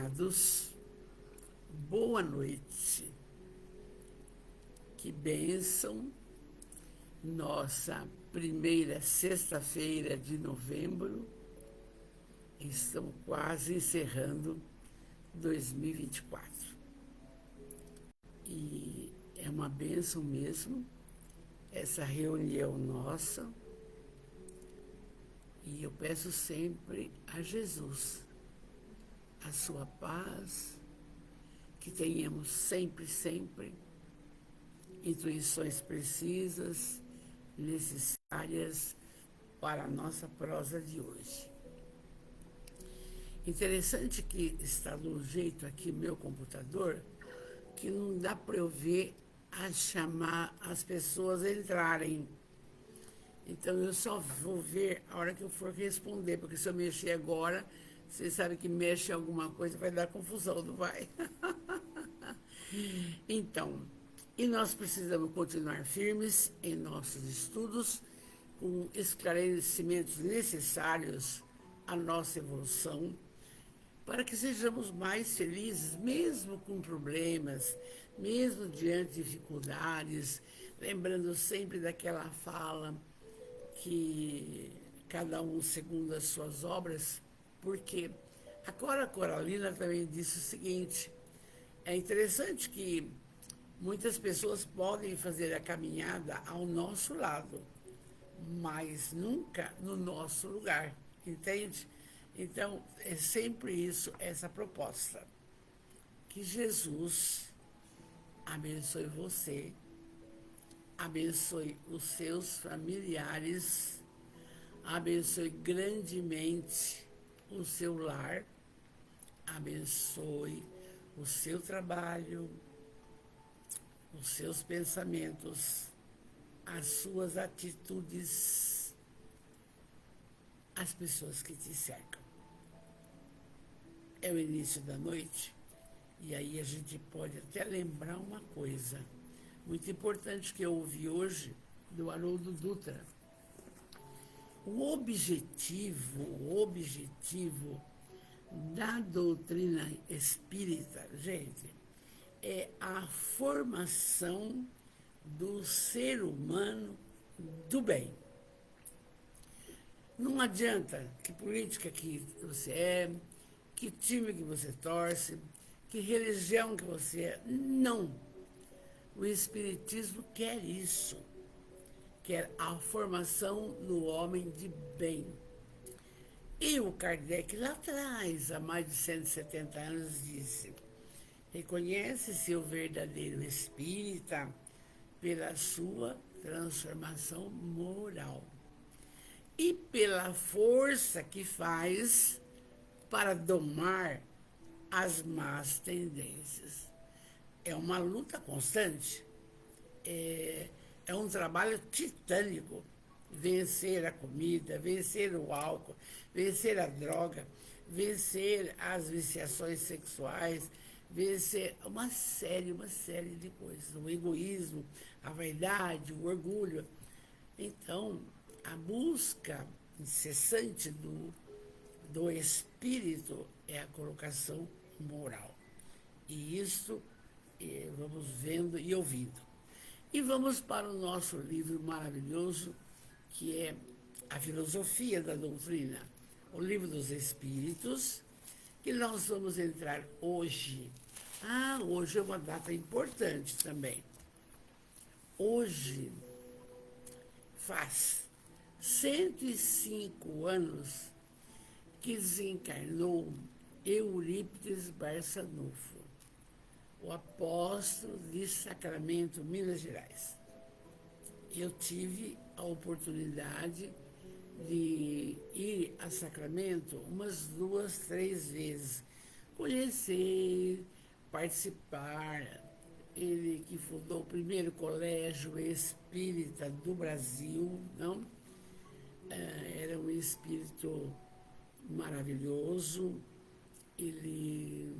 amados, boa noite. Que bênção, nossa primeira sexta-feira de novembro. Estamos quase encerrando 2024. E é uma bênção mesmo essa reunião nossa. E eu peço sempre a Jesus a sua paz, que tenhamos sempre intuições precisas, necessárias para a nossa prosa de hoje. Interessante que está do jeito aqui meu computador, que não dá para eu ver a chamar as pessoas a entrarem. Então eu só vou ver a hora que eu for responder, porque se eu mexer agora, vocês sabem que mexe em alguma coisa, vai dar confusão, não vai? Então, e nós precisamos continuar firmes em nossos estudos, com esclarecimentos necessários à nossa evolução, para que sejamos mais felizes, mesmo com problemas, mesmo diante de dificuldades, lembrando sempre daquela fala que cada um segundo as suas obras, porque a Cora Coralina também disse o seguinte: é interessante que muitas pessoas podem fazer a caminhada ao nosso lado, mas nunca no nosso lugar, entende? Então, é sempre isso, essa proposta. Que Jesus abençoe você, abençoe os seus familiares, abençoe grandemente o seu lar, abençoe o seu trabalho, os seus pensamentos, as suas atitudes, as pessoas que te cercam. É o início da noite, e aí a gente pode até lembrar uma coisa muito importante que eu ouvi hoje do Haroldo Dutra. O objetivo da doutrina espírita, gente, é a formação do ser humano do bem. Não adianta que política que você é, que time que você torce, que religião que você é. Não. O Espiritismo quer isso. Quer a formação do homem de bem. E o Kardec, lá atrás, há mais de 170 anos, disse: reconhece-se o verdadeiro espírita pela sua transformação moral e pela força que faz para domar as más tendências. É uma luta constante, é um trabalho titânico. Vencer a comida, vencer o álcool, vencer a droga, vencer as viciações sexuais, vencer uma série de coisas. O egoísmo, a vaidade, o orgulho. Então, a busca incessante do espírito é a colocação moral. E isso vamos vendo e ouvindo. E vamos para o nosso livro maravilhoso, que é a filosofia da doutrina, o livro dos Espíritos, que nós vamos entrar hoje. Hoje é uma data importante também. Hoje faz 105 anos que desencarnou Eurípides Barçanufo, o apóstolo de Sacramento, Minas Gerais. Eu tive a oportunidade de ir a Sacramento umas 2, 3 vezes, conhecer, participar. Ele que fundou o primeiro colégio espírita do Brasil, não? Era um espírito maravilhoso. Ele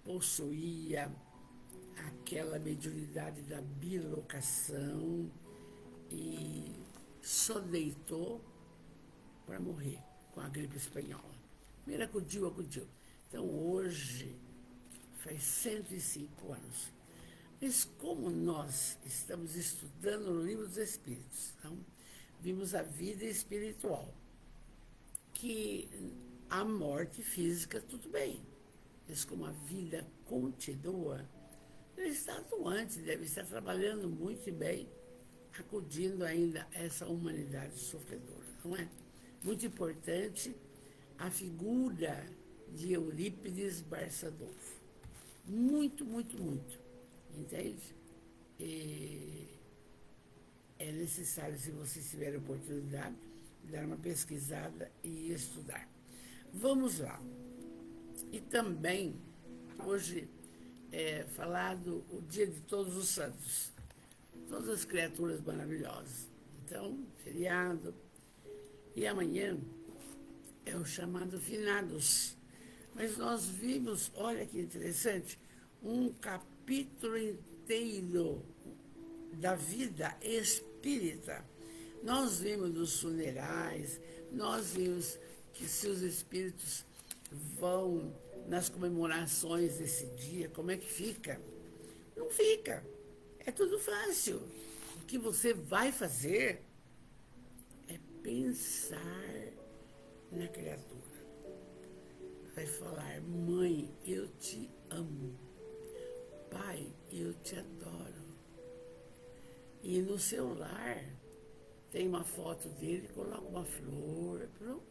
possuía aquela mediunidade da bilocação e só deitou para morrer com a gripe espanhola. Acudiu. Então, hoje, faz 105 anos. Mas como nós estamos estudando no Livro dos Espíritos, então, vimos a vida espiritual, que a morte física, tudo bem, mas como a vida continua, ele está atuante, deve estar trabalhando muito bem, acudindo ainda a essa humanidade sofredora, não é? Muito importante a figura de Eurípides Barçadolfo. Muito, muito, muito. Entende? E é necessário, se vocês tiverem oportunidade, dar uma pesquisada e estudar. Vamos lá. E também, hoje, é falado o dia de todos os santos. Todas as criaturas maravilhosas. Então, feriado. E amanhã é o chamado Finados. Mas nós vimos, olha que interessante, um capítulo inteiro da vida espírita. Nós vimos dos funerais, nós vimos que se os espíritos vão nas comemorações desse dia, como é que fica? Não fica. É tudo fácil. O que você vai fazer é pensar na criatura. Vai falar, mãe, eu te amo. Pai, eu te adoro. E no celular tem uma foto dele, coloca uma flor, pronto.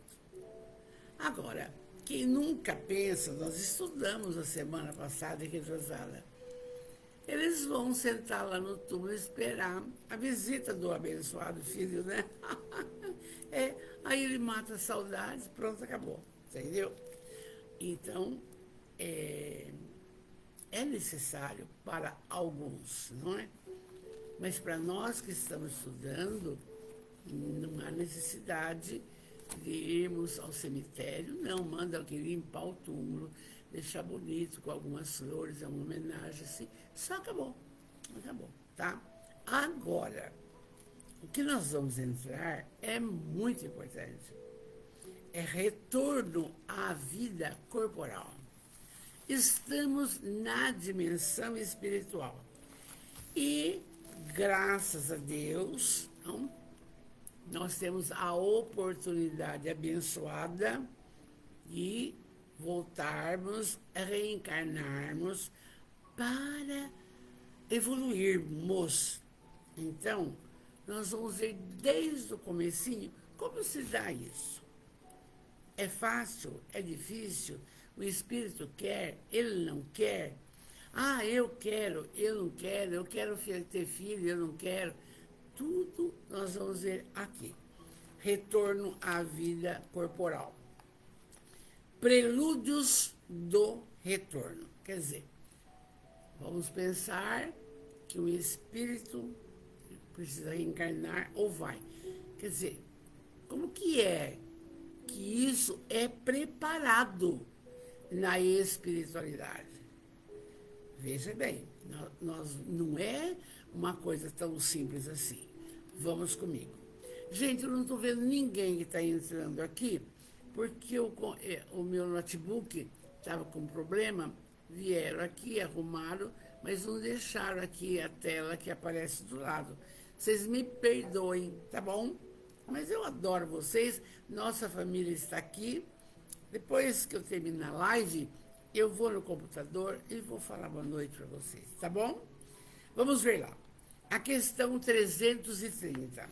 Agora, quem nunca pensa, nós estudamos a semana passada aqui na sala, eles vão sentar lá no túmulo e esperar a visita do abençoado filho, né? Aí ele mata a saudade, pronto, acabou, entendeu? Então, é necessário para alguns, não é? Mas para nós que estamos estudando, não há necessidade de irmos ao cemitério, não, manda alguém limpar o túmulo, deixar bonito, com algumas flores, é uma homenagem, assim, só acabou, tá? Agora, o que nós vamos entrar é muito importante, é retorno à vida corporal. Estamos na dimensão espiritual e, graças a Deus, não, nós temos a oportunidade abençoada de voltarmos, reencarnarmos para evoluirmos. Então, nós vamos ver desde o comecinho como se dá isso. É fácil? É difícil? O espírito quer? Ele não quer? Ah, eu quero, eu não quero, eu quero ter filho, eu não quero. Tudo nós vamos ver aqui. Retorno à vida corporal. Prelúdios do retorno. Quer dizer, vamos pensar que o espírito precisa reencarnar ou vai. Quer dizer, como que é que isso é preparado na espiritualidade? Veja bem, nós não é uma coisa tão simples assim. Vamos comigo. Gente, eu não estou vendo ninguém que está entrando aqui, porque o meu notebook estava com problema, vieram aqui, arrumaram, mas não deixaram aqui a tela que aparece do lado. Vocês me perdoem, tá bom? Mas eu adoro vocês, nossa família está aqui. Depois que eu terminar a live, eu vou no computador e vou falar boa noite para vocês, tá bom? Vamos ver lá. A questão 330.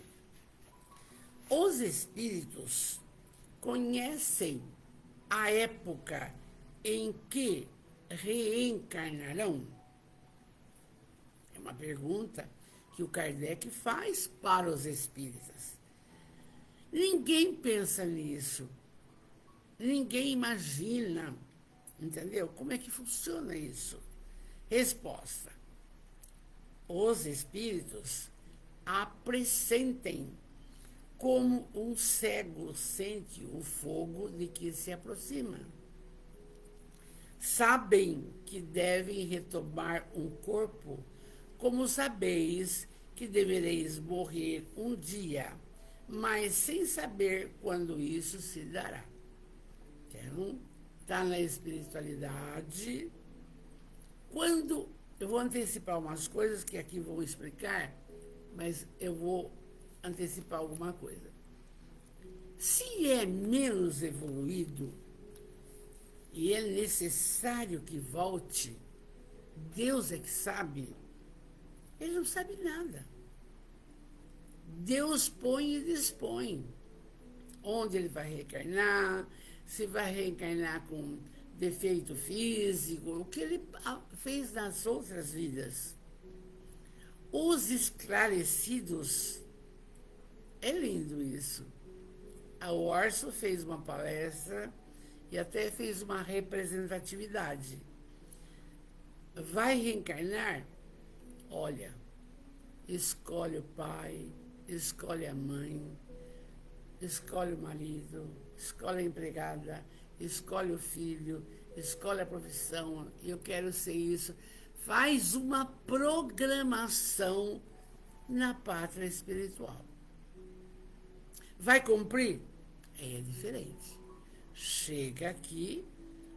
Os espíritos conhecem a época em que reencarnarão? É uma pergunta que o Kardec faz para os espíritas. Ninguém pensa nisso. Ninguém imagina, entendeu? Como é que funciona isso? Resposta. Os espíritos apressentem como um cego sente o fogo de que se aproxima. Sabem que devem retomar um corpo, como sabeis que devereis morrer um dia, mas sem saber quando isso se dará. Então, está na espiritualidade. Quando eu vou antecipar umas coisas que aqui vou explicar, mas eu vou antecipar alguma coisa. Se é menos evoluído e é necessário que volte, Deus é que sabe. Ele não sabe nada. Deus põe e dispõe. Onde ele vai reencarnar, se vai reencarnar com defeito físico, o que ele fez nas outras vidas. Os esclarecidos, é lindo isso. A Orso fez uma palestra e até fez uma representatividade. Vai reencarnar? Olha, escolhe o pai, escolhe a mãe, escolhe o marido, escolhe a empregada, escolhe o filho, escolhe a profissão, eu quero ser isso. Faz uma programação na pátria espiritual. Vai cumprir? É diferente. Chega aqui,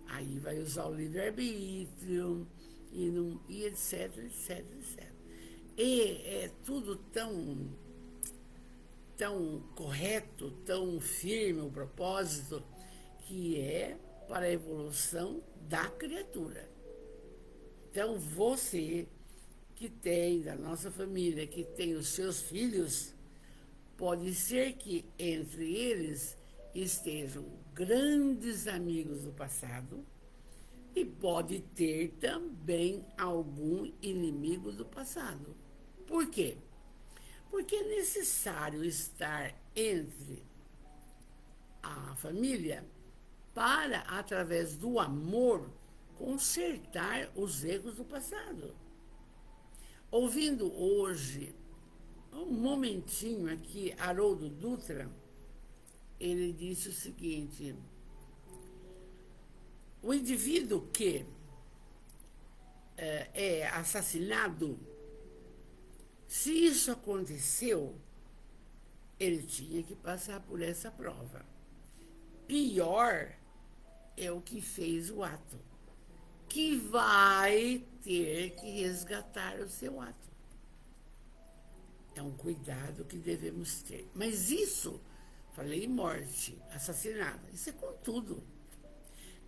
aí vai usar o livre-arbítrio e etc, etc, etc. E é tudo tão correto, tão firme o propósito, que é para a evolução da criatura. Então, você que tem, da nossa família, que tem os seus filhos, pode ser que entre eles estejam grandes amigos do passado e pode ter também algum inimigo do passado. Por quê? Porque é necessário estar entre a família para, através do amor, consertar os erros do passado. Ouvindo hoje, um momentinho aqui, Haroldo Dutra, ele disse o seguinte: o indivíduo que é assassinado, se isso aconteceu, ele tinha que passar por essa prova. Pior é o que fez o ato, que vai ter que resgatar o seu ato. É um cuidado que devemos ter. Mas isso, falei morte, assassinato, isso é com tudo.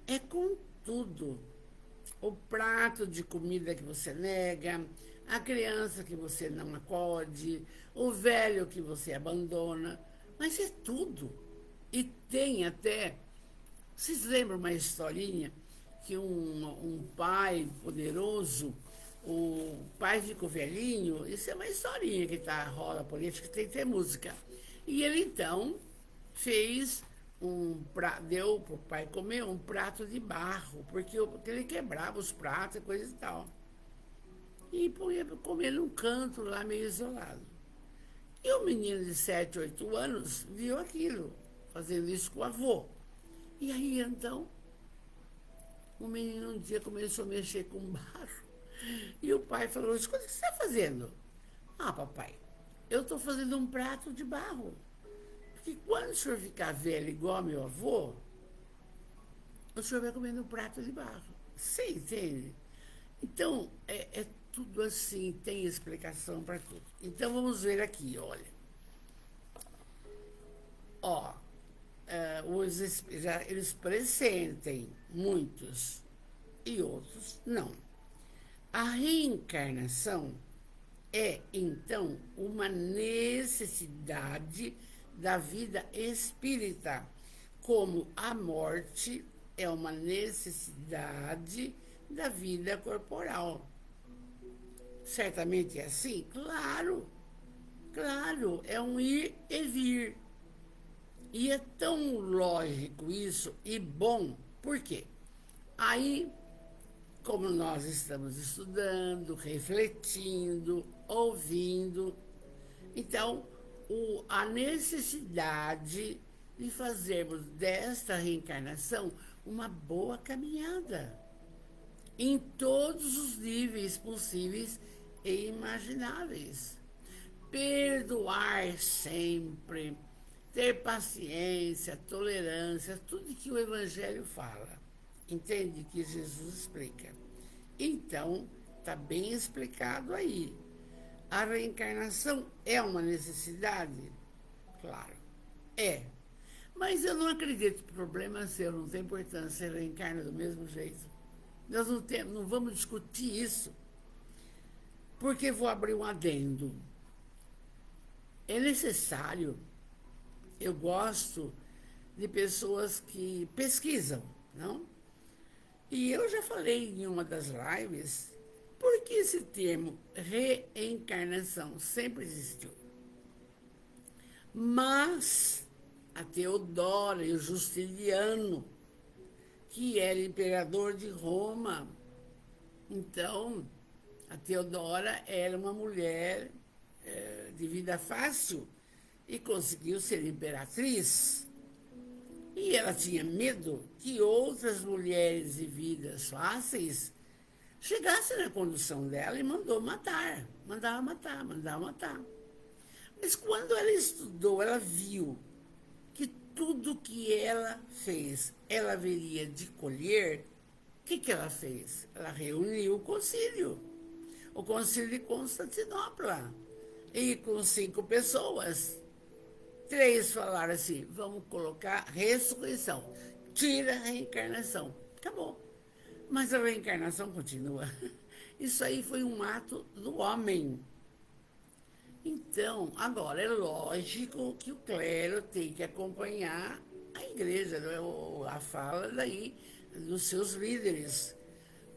É com tudo. O prato de comida que você nega, a criança que você não acode, o velho que você abandona, mas é tudo. E tem até... Vocês lembram uma historinha que um pai poderoso, o pai ficou velhinho? Isso é uma historinha que rola política, tem que ter música. E ele então fez deu para o pai comer um prato de barro, porque ele quebrava os pratos e coisa e tal. E põe comer num canto lá meio isolado. E o menino de 7, 8 anos viu aquilo, fazendo isso com o avô. E aí, então, o menino um dia começou a mexer com barro. E o pai falou: escuta, o que você está fazendo? Ah, papai, eu estou fazendo um prato de barro. Porque quando o senhor ficar velho igual meu avô, o senhor vai comendo um prato de barro. Você entende? Então, é tudo assim, tem explicação para tudo. Então, vamos ver aqui, olha. Ó, eles pressentem, muitos, e outros não. A reencarnação é, então, uma necessidade da vida espírita, como a morte é uma necessidade da vida corporal. Certamente é assim? Claro, claro, é um ir e vir. E é tão lógico isso e bom, por quê? Aí, como nós estamos estudando, refletindo, ouvindo, então, a necessidade de fazermos desta reencarnação uma boa caminhada em todos os níveis possíveis e imagináveis. Perdoar sempre, ter paciência, tolerância, tudo que o Evangelho fala. Entende que Jesus explica. Então, está bem explicado aí. A reencarnação é uma necessidade? Claro, é. Mas eu não acredito que o problema é seu, não tem importância, você reencarna do mesmo jeito. Nós não vamos discutir isso. Porque vou abrir um adendo. É necessário, eu gosto de pessoas que pesquisam, não? E eu já falei em uma das lives, por que esse termo reencarnação sempre existiu? Mas a Teodora e o Justiniano, que era imperador de Roma, então a Teodora era uma mulher de vida fácil e conseguiu ser imperatriz. E ela tinha medo que outras mulheres de vidas fáceis chegassem na condição dela e mandava matar. Mas quando ela estudou, ela viu que tudo que ela fez, ela haveria de colher. O que ela fez? Ela reuniu o concílio de Constantinopla, e com 5 pessoas. 3 falaram assim, vamos colocar ressurreição, tira a reencarnação. Acabou. Mas a reencarnação continua. Isso aí foi um ato do homem. Então, agora é lógico que o clero tem que acompanhar a igreja, a fala daí dos seus líderes.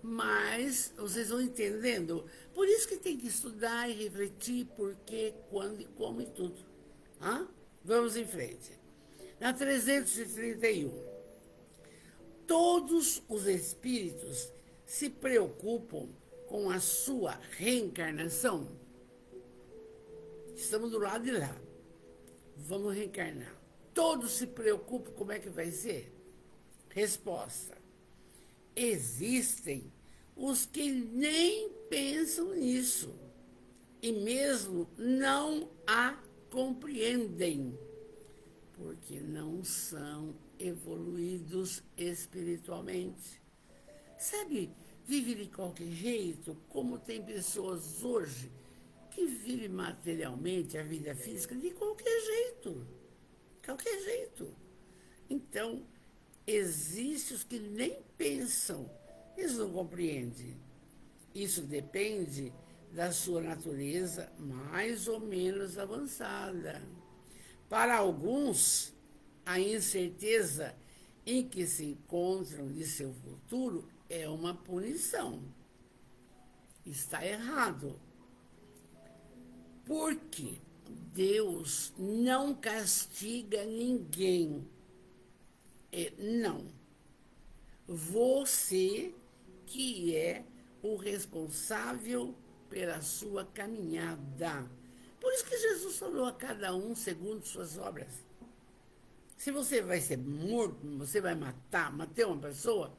Mas vocês vão entendendo. Por isso que tem que estudar e refletir por quê, quando e como e tudo. Vamos em frente. Na 331. Todos os espíritos se preocupam com a sua reencarnação. Estamos do lado de lá. Vamos reencarnar. Todos se preocupam como é que vai ser? Resposta. Existem os que nem pensam nisso e mesmo não a compreendem, porque não são evoluídos espiritualmente. Sabe, vive de qualquer jeito, como tem pessoas hoje que vivem materialmente a vida física de qualquer jeito. Qualquer jeito. Então, existem os que nem pensam, eles não compreendem. Isso depende da sua natureza mais ou menos avançada. Para alguns, a incerteza em que se encontram de seu futuro é uma punição. Está errado. Porque Deus não castiga ninguém. Não. Você que é o responsável pela sua caminhada. Por isso que Jesus falou a cada um segundo suas obras. Se você vai ser morto, você vai matar uma pessoa,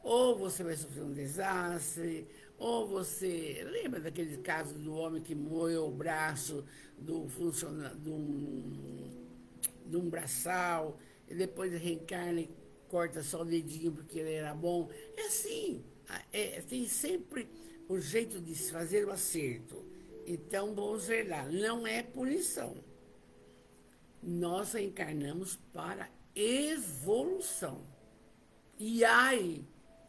ou você vai sofrer um desastre, ou você... Lembra daquele caso do homem que moeu o braço do funcionário, de um braçal, e depois reencarna e corta só o dedinho porque ele era bom? É assim, tem sempre o jeito de se fazer o acerto. Então, vamos ver lá, não é punição. Nós reencarnamos para evolução. E ai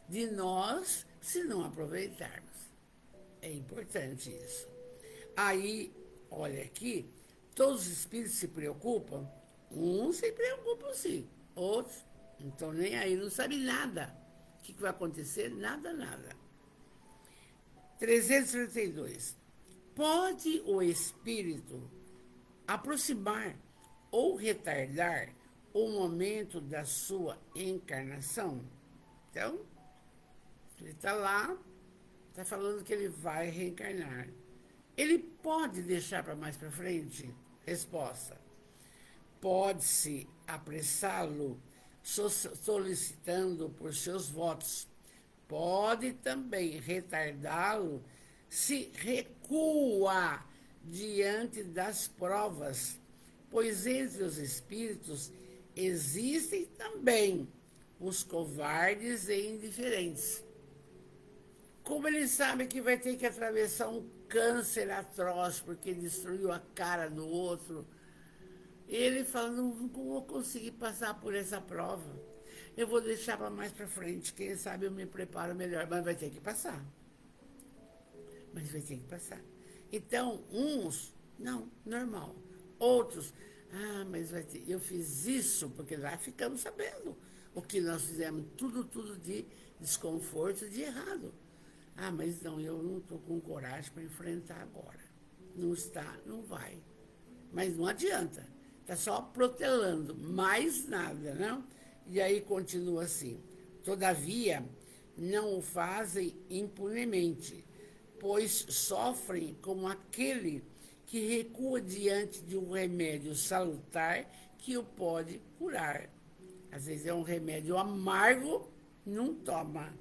de nós se não aproveitarmos. É importante isso. Aí, olha aqui, todos os espíritos se preocupam. Uns se preocupam sim, outros não estão nem aí, não sabem nada. O que vai acontecer? Nada. 332. Pode o espírito aproximar ou retardar o momento da sua encarnação? Então, ele está lá, está falando que ele vai reencarnar. Ele pode deixar para mais para frente? Resposta. Pode-se apressá-lo solicitando por seus votos. Pode também retardá-lo se recua diante das provas, pois entre os espíritos existem também os covardes e indiferentes. Como ele sabe que vai ter que atravessar um câncer atroz porque destruiu a cara do outro, ele fala, não vou conseguir passar por essa prova. Eu vou deixar para mais para frente, quem sabe eu me preparo melhor, mas vai ter que passar. Mas vai ter que passar. Então, uns, não, normal. Outros, mas vai ter. Eu fiz isso, porque lá ficamos sabendo o que nós fizemos, tudo de desconforto, de errado. Mas não, eu não estou com coragem para enfrentar agora. Não está, não vai. Mas não adianta. Está só protelando, mais nada, não? E aí continua assim. Todavia, não o fazem impunemente, pois sofrem como aquele que recua diante de um remédio salutar que o pode curar. Às vezes é um remédio amargo, não toma.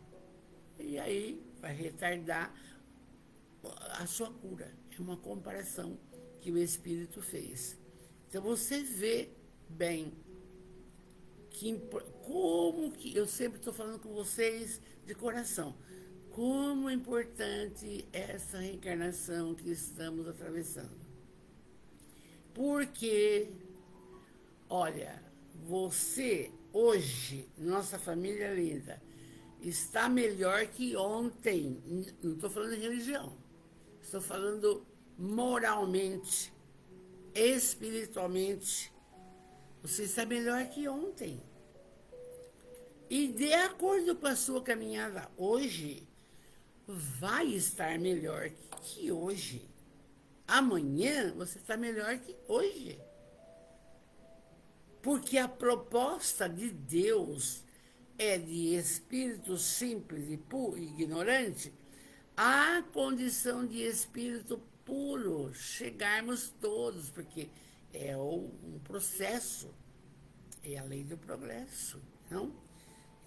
E aí vai retardar a sua cura. É uma comparação que o Espírito fez. Então você vê bem como que eu sempre estou falando com vocês de coração, como é importante essa reencarnação que estamos atravessando. Porque, olha, você hoje, nossa família linda, está melhor que ontem. Não estou falando de religião, estou falando moralmente, espiritualmente. Você está melhor que ontem. E de acordo com a sua caminhada hoje, vai estar melhor que hoje. Amanhã você está melhor que hoje. Porque a proposta de Deus é de espírito simples e puro, ignorante, à condição de espírito puro, chegarmos todos, porque é um processo, é a lei do progresso, não?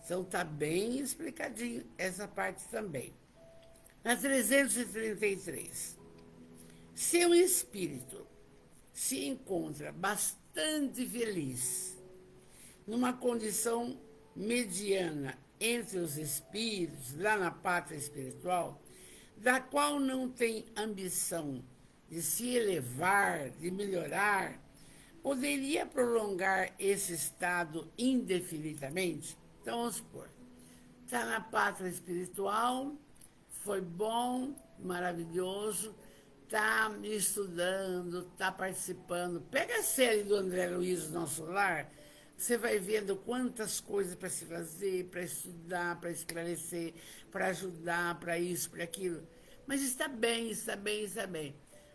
Então está bem explicadinho essa parte também. Na 333, se um espírito se encontra bastante feliz, numa condição mediana entre os espíritos, lá na pátria espiritual, da qual não tem ambição de se elevar, de melhorar, poderia prolongar esse estado indefinidamente? Então, vamos supor, está na pátria espiritual, foi bom, maravilhoso, está estudando, está participando. Pega a série do André Luiz, Nosso Lar, você vai vendo quantas coisas para se fazer, para estudar, para esclarecer, para ajudar, para isso, para aquilo. Mas está bem, está bem, está bem.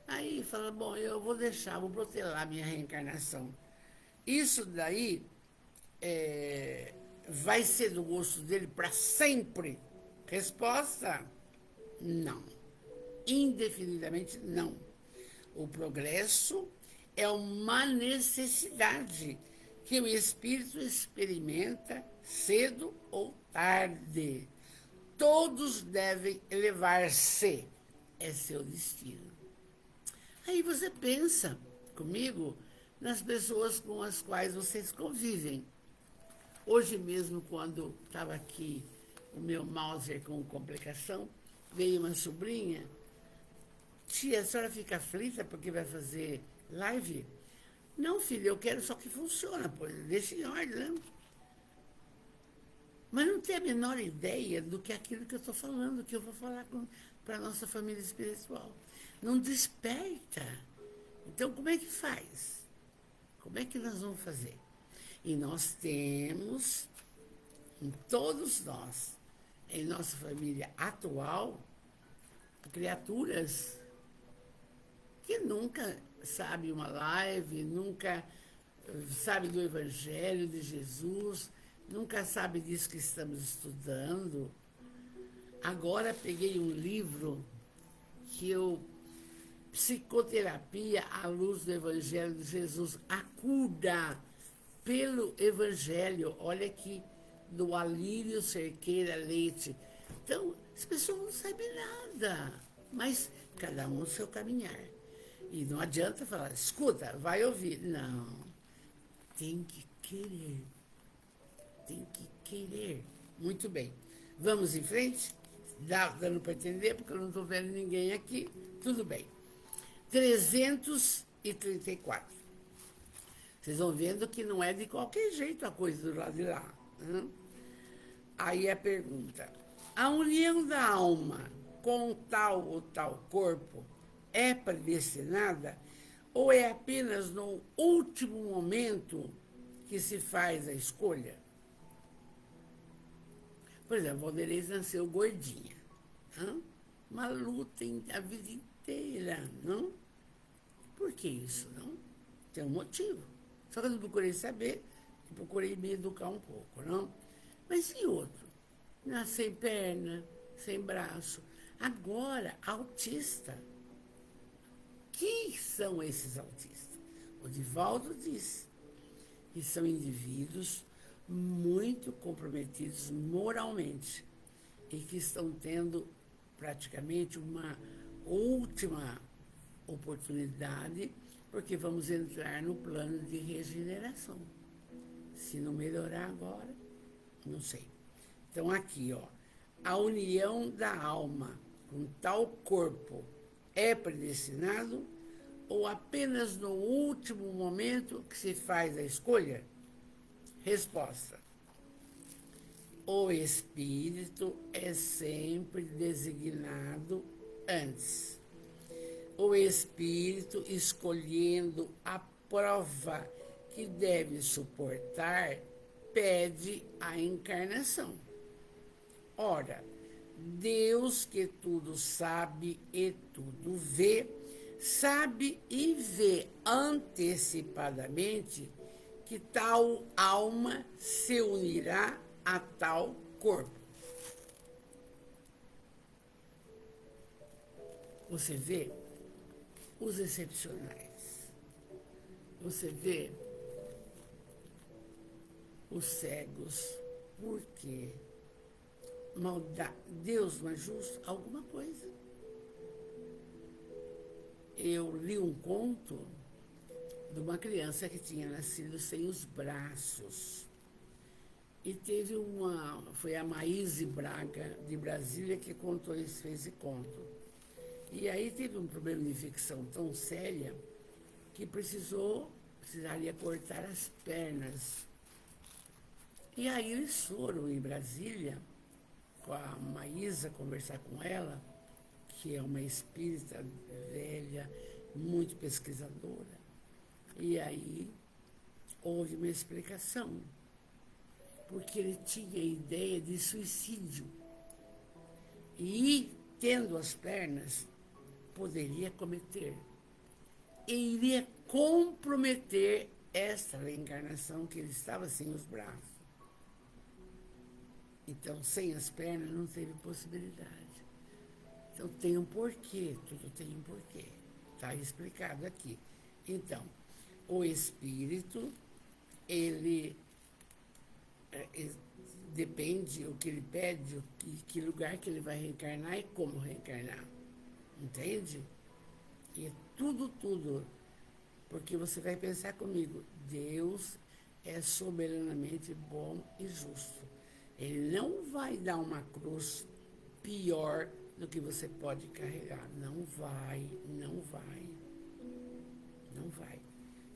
Aí fala, bom, eu vou deixar, vou protelar a minha reencarnação. Isso daí vai ser do gosto dele para sempre? Resposta, não. Indefinidamente, não. O progresso é uma necessidade que o espírito experimenta cedo ou tarde. Todos devem elevar-se. É seu destino. Aí você pensa comigo nas pessoas com as quais vocês convivem. Hoje mesmo, quando estava aqui o meu mouse com complicação, veio uma sobrinha. Tia, a senhora fica aflita porque vai fazer live? Não, filha, eu quero só que funcione, pois deixa em ordem, né? Mas não tem a menor ideia do que aquilo que eu estou falando, que eu vou falar para a nossa família espiritual. Não desperta. Então, como é que faz? Como é que nós vamos fazer? E nós temos, todos nós, em nossa família atual, criaturas que nunca sabe uma live, nunca sabe do Evangelho de Jesus, nunca sabe disso que estamos estudando. Agora peguei um livro que Psicoterapia à luz do Evangelho de Jesus, a cura pelo Evangelho. Olha aqui, do Alírio Cerqueira Leite. Então, as pessoas não sabem nada, mas cada um o seu caminhar. E não adianta falar, escuta, vai ouvir. Não, tem que querer. Tem que querer. Muito bem. Vamos em frente? Dando para entender, porque eu não estou vendo ninguém aqui. Tudo bem. 334. Vocês vão vendo que não é de qualquer jeito a coisa do lado de lá. Né? Aí a pergunta: a união da alma com tal ou tal corpo é predestinada ou é apenas no último momento que se faz a escolha? Por exemplo, Valderez nasceu gordinha. Hein? Uma luta a vida inteira, não? Por que isso, não? Tem um motivo. Só que eu não procurei saber, procurei me educar um pouco, não? Mas e outro? Nascer sem perna, sem braço. Agora, autista. Quem são esses autistas? O Divaldo diz que são indivíduos muito comprometidos moralmente e que estão tendo praticamente uma última oportunidade, porque vamos entrar no plano de regeneração. Se não melhorar agora, não sei. Então, aqui, ó, a união da alma com tal corpo é predestinado ou apenas no último momento que se faz a escolha? Resposta: o espírito é sempre designado antes. O espírito, escolhendo a prova que deve suportar, pede a encarnação. Ora, Deus, que tudo sabe e tudo vê, sabe e vê antecipadamente que tal alma se unirá a tal corpo. Você vê os excepcionais. Você vê os cegos. Por quê? Maldade. Deus não é justo? Alguma coisa. Eu li um conto de uma criança que tinha nascido sem os braços. E teve foi a Maíse Braga, de Brasília, que contou isso, fez esse conto. E aí teve um problema de infecção tão séria que precisaria cortar as pernas. E aí eles foram em Brasília, com a Maísa, conversar com ela, que é uma espírita velha, muito pesquisadora. E aí houve uma explicação, porque ele tinha a ideia de suicídio. E, tendo as pernas, poderia cometer. E iria comprometer essa reencarnação, que ele estava sem os braços. Então, sem as pernas, não teve possibilidade. Então, tem um porquê, tudo tem um porquê. Está explicado aqui. Então, o espírito, ele depende o que ele pede, que lugar que ele vai reencarnar e como reencarnar. Entende? E é tudo. Porque você vai pensar comigo, Deus é soberanamente bom e justo. Ele não vai dar uma cruz pior do que você pode carregar. Não vai.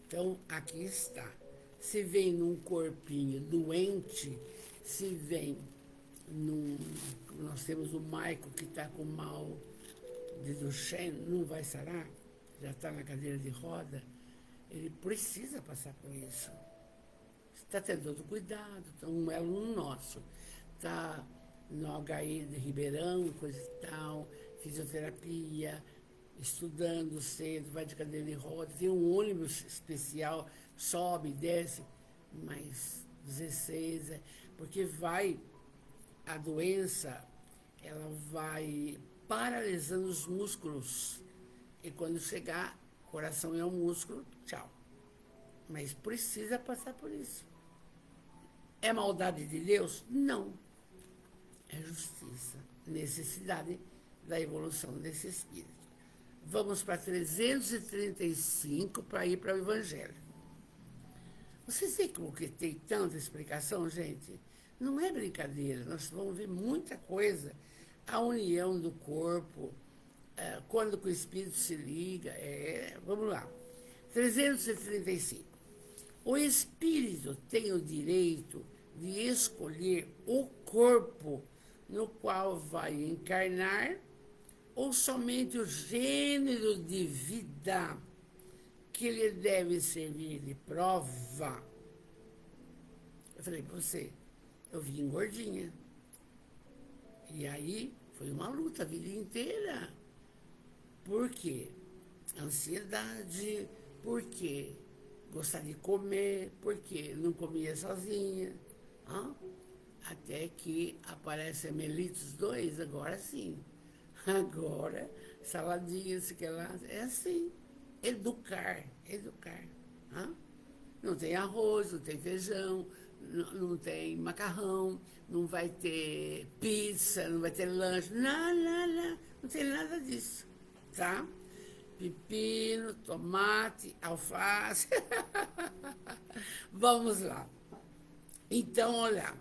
Então, aqui está. Se vem num corpinho doente, se vem nós temos o Maico que está com mal de Duchenne, não vai sarar, já está na cadeira de roda, ele precisa passar por isso. Está tendo todo cuidado, então um aluno nosso está no HI de Ribeirão, coisa e tal, fisioterapia, estudando cedo, vai de cadeira de roda, tem um ônibus especial, sobe, desce, mas 16, porque a doença, ela vai paralisando os músculos. E quando chegar, coração é um músculo, tchau. Mas precisa passar por isso. É maldade de Deus? Não. É justiça, necessidade da evolução desse espírito. Vamos para 335 para ir para o Evangelho. Vocês veem como que tem tanta explicação, gente? Não é brincadeira, nós vamos ver muita coisa. A união do corpo, quando o espírito se liga, vamos lá. 335. O espírito tem o direito de escolher o corpo no qual vai encarnar ou somente o gênero de vida que lhe deve servir de prova. Eu falei para você, eu vim gordinha. E aí foi uma luta a vida inteira. Por quê? Ansiedade, por quê? Gostar de comer, por quê? Não comia sozinha. Até que aparece a Melitos 2, agora sim. Agora, saladinha, se quer lá, é assim. Educar. Não tem arroz, não tem feijão, não tem macarrão, não vai ter pizza, não vai ter lanche, não tem nada disso, tá? Pepino, tomate, alface. Vamos lá. Então, olha,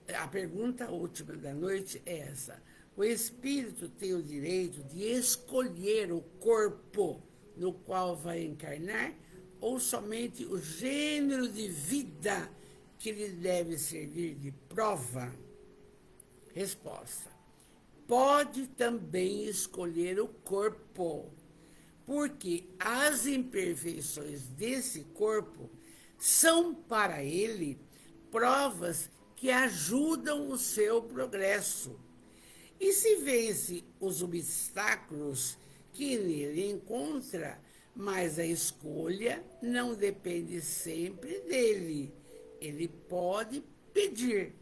a pergunta última da noite é essa. O espírito tem o direito de escolher o corpo no qual vai encarnar ou somente o gênero de vida que lhe deve servir de prova? Resposta. Pode também escolher o corpo, porque as imperfeições desse corpo são para ele provas que ajudam o seu progresso. E se vence os obstáculos que nele encontra, mas a escolha não depende sempre dele. Ele pode pedir.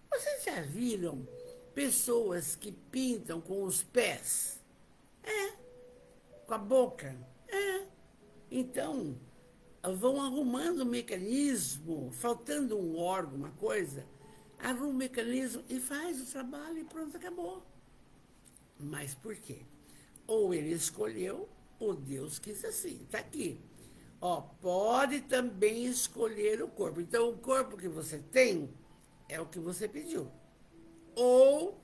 Vocês já viram pessoas que pintam com os pés? Com a boca? Então, vão arrumando um mecanismo, faltando um órgão, uma coisa, arruma um mecanismo e faz o trabalho e pronto, acabou. Mas por quê? Ou ele escolheu, ou Deus quis assim. Está aqui. Pode também escolher o corpo. Então, o corpo que você tem é o que você pediu. Ou,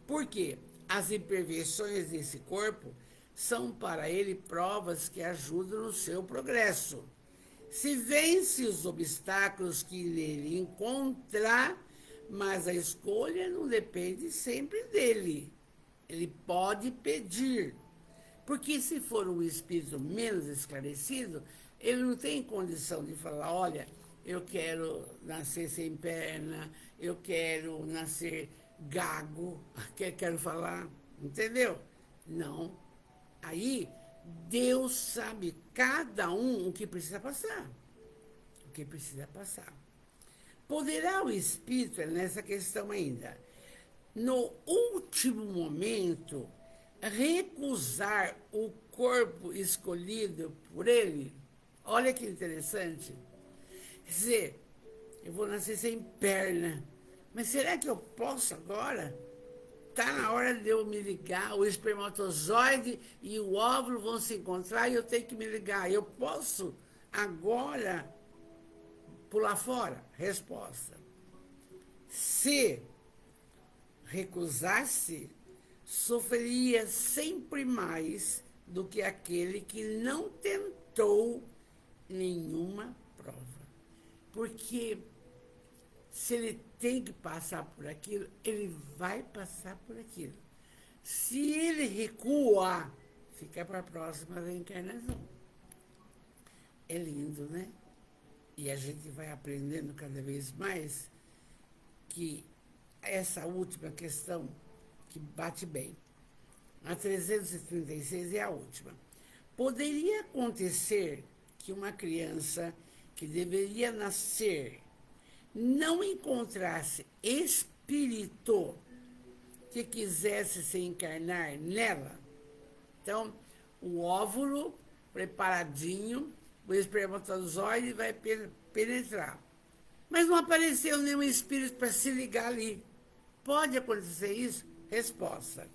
por quê? As imperfeições desse corpo são para ele provas que ajudam no seu progresso. Se vence os obstáculos que nele encontrar, mas a escolha não depende sempre dele. Ele pode pedir. Porque se for um espírito menos esclarecido, ele não tem condição de falar, olha, eu quero nascer sem perna, eu quero nascer gago, quero falar, entendeu? Não. Aí, Deus sabe cada um o que precisa passar. O que precisa passar. Poderá o espírito, nessa questão ainda, no último momento, recusar o corpo escolhido por ele? Olha que interessante. Quer dizer, eu vou nascer sem perna, mas será que eu posso agora? Está na hora de eu me ligar, o espermatozoide e o óvulo vão se encontrar e eu tenho que me ligar. Eu posso agora pular fora? Resposta. Se recusasse, sofreria sempre mais do que aquele que não tentou nenhuma prova. Porque se ele tem que passar por aquilo, ele vai passar por aquilo. Se ele recua, fica para a próxima reencarnação. É lindo, né? E a gente vai aprendendo cada vez mais que essa última questão que bate bem. A 336 é a última. Poderia acontecer que uma criança que deveria nascer não encontrasse espírito que quisesse se encarnar nela? Então, o óvulo preparadinho, o espermatozoide vai penetrar. Mas não apareceu nenhum espírito para se ligar ali. Pode acontecer isso? Resposta.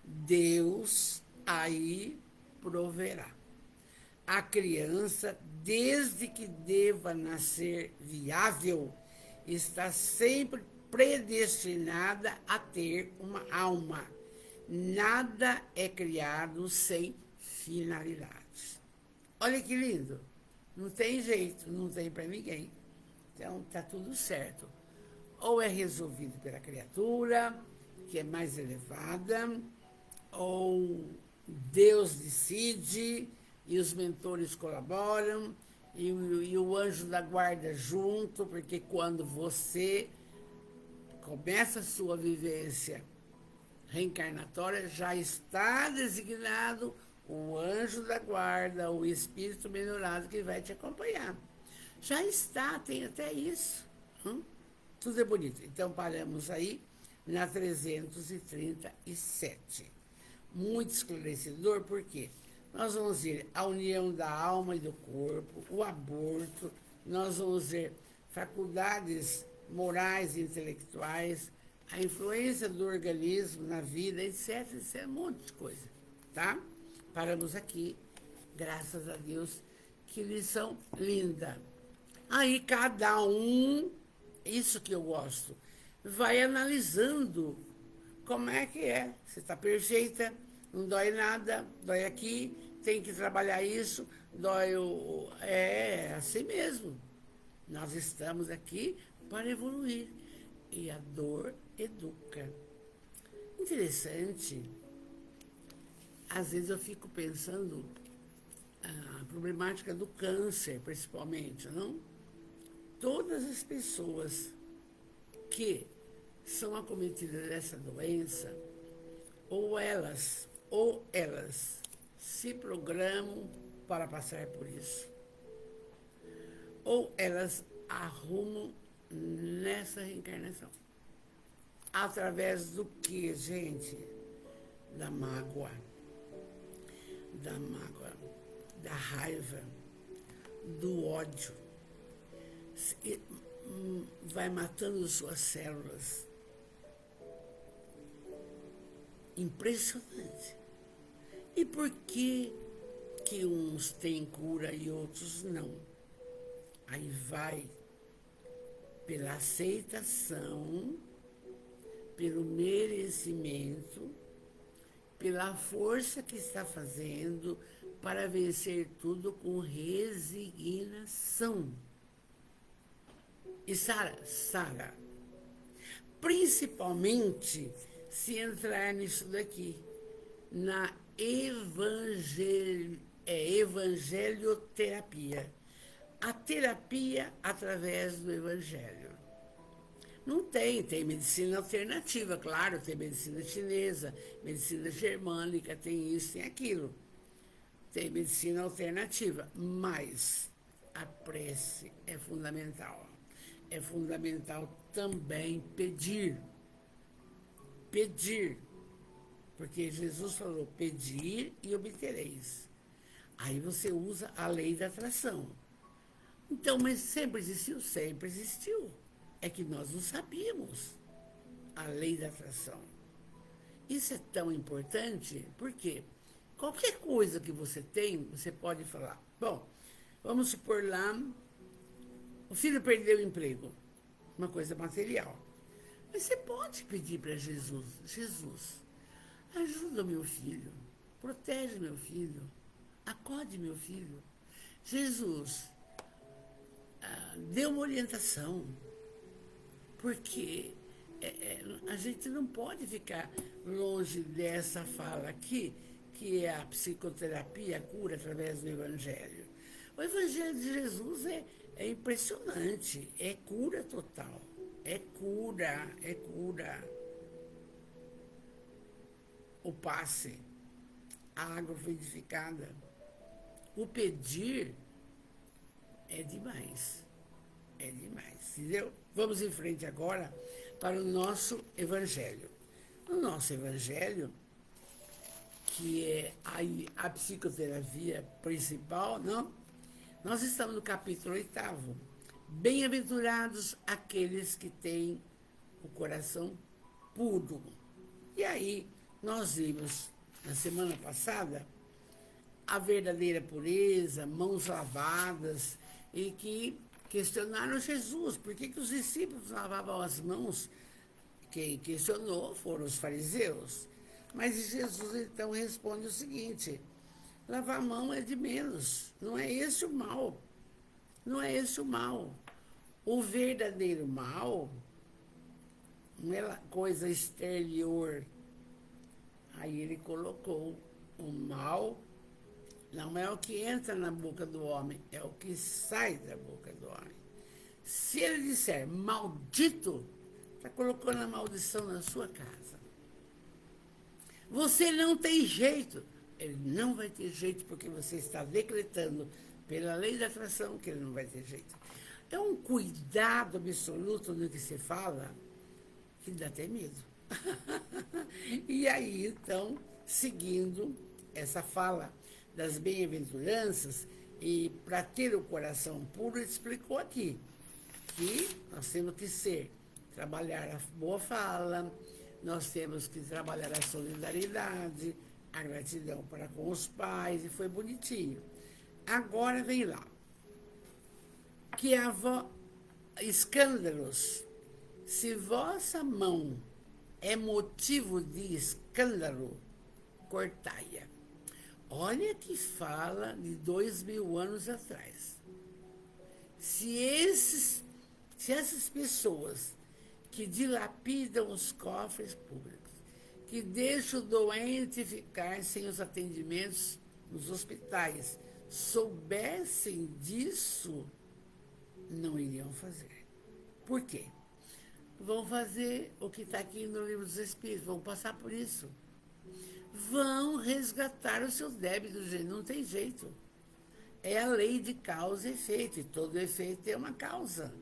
Deus aí proverá. A criança, desde que deva nascer viável, está sempre predestinada a ter uma alma. Nada é criado sem finalidade. Olha que lindo. Não tem jeito, não tem para ninguém. Então, está tudo certo. Ou é resolvido pela criatura, que é mais elevada, ou Deus decide e os mentores colaboram, e o anjo da guarda junto, porque quando você começa a sua vivência reencarnatória, já está designado o anjo da guarda, o espírito melhorado que vai te acompanhar. Já está, tem até isso. Tudo é bonito. Então, paramos aí na 337. Muito esclarecedor, porque nós vamos ver a união da alma e do corpo, o aborto, nós vamos ver faculdades morais e intelectuais, a influência do organismo na vida, etc. Isso é um monte de coisa, tá? Paramos aqui, graças a Deus, que lição linda. Aí cada um, isso que eu gosto, vai analisando como é que é. Você está perfeita, não dói nada, dói aqui, tem que trabalhar isso, dói o... É assim mesmo. Nós estamos aqui para evoluir. E a dor educa. Interessante. Às vezes eu fico pensando a problemática do câncer, principalmente, não? Todas as pessoas que são acometidas dessa doença, ou elas se programam para passar por isso, ou elas arrumam nessa reencarnação. Através do que, gente? Da mágoa, da raiva, do ódio. Vai matando suas células. Impressionante. E por que uns têm cura e outros não? Aí vai pela aceitação, pelo merecimento, pela força que está fazendo para vencer tudo com resignação. E Sara, principalmente se entrar nisso daqui, na evangelioterapia. A terapia através do evangelho. Não tem medicina alternativa, claro, tem medicina chinesa, medicina germânica, tem isso, tem aquilo. Tem medicina alternativa, mas a prece é fundamental. É fundamental também pedir. Pedir. Porque Jesus falou, pedir e obtereis. Aí você usa a lei da atração. Então, mas sempre existiu? Sempre existiu. É que nós não sabíamos a lei da atração. Isso é tão importante, porque qualquer coisa que você tem, você pode falar. Bom, vamos supor lá, o filho perdeu o emprego, uma coisa material. Mas você pode pedir para Jesus, Jesus, ajuda meu filho, protege meu filho, acode meu filho. Jesus, dê uma orientação, porque a gente não pode ficar longe dessa fala aqui, que é a psicoterapia, a cura através do Evangelho. O Evangelho de Jesus é impressionante, é cura total, é cura. O passe, a água fluidificada, o pedir é demais, entendeu? Vamos em frente agora para o nosso Evangelho. No nosso Evangelho, que é a psicoterapia principal, não? Nós estamos no capítulo 8º. Bem-aventurados aqueles que têm o coração puro. E aí, nós vimos, na semana passada, a verdadeira pureza, mãos lavadas, e que questionaram Jesus. Por que os discípulos lavavam as mãos? Quem questionou foram os fariseus. Mas Jesus então responde o seguinte: lavar a mão é de menos. Não é esse o mal. Não é esse o mal. O verdadeiro mal não é coisa exterior. Aí ele colocou o mal, não é o que entra na boca do homem, é o que sai da boca do homem. Se ele disser maldito, está colocando a maldição na sua casa. Você não tem jeito. Ele não vai ter jeito porque você está decretando pela lei da atração que ele não vai ter jeito. É um cuidado absoluto no que se fala que dá até medo. E aí, então, seguindo essa fala das bem-aventuranças, e para ter o coração puro, ele explicou aqui que nós temos que trabalhar a boa fala, nós temos que trabalhar a solidariedade, a gratidão para com os pais, e foi bonitinho. Agora vem lá. Que escândalos, se vossa mão é motivo de escândalo, cortai-a. Olha que fala de 2000 anos atrás. Se essas pessoas que dilapidam os cofres públicos, que deixam o doente ficar sem os atendimentos nos hospitais, soubessem disso, não iriam fazer. Por quê? Vão fazer o que está aqui no Livro dos Espíritos, vão passar por isso. Vão resgatar os seus débitos, gente, não tem jeito. É a lei de causa e efeito, e todo efeito tem uma causa.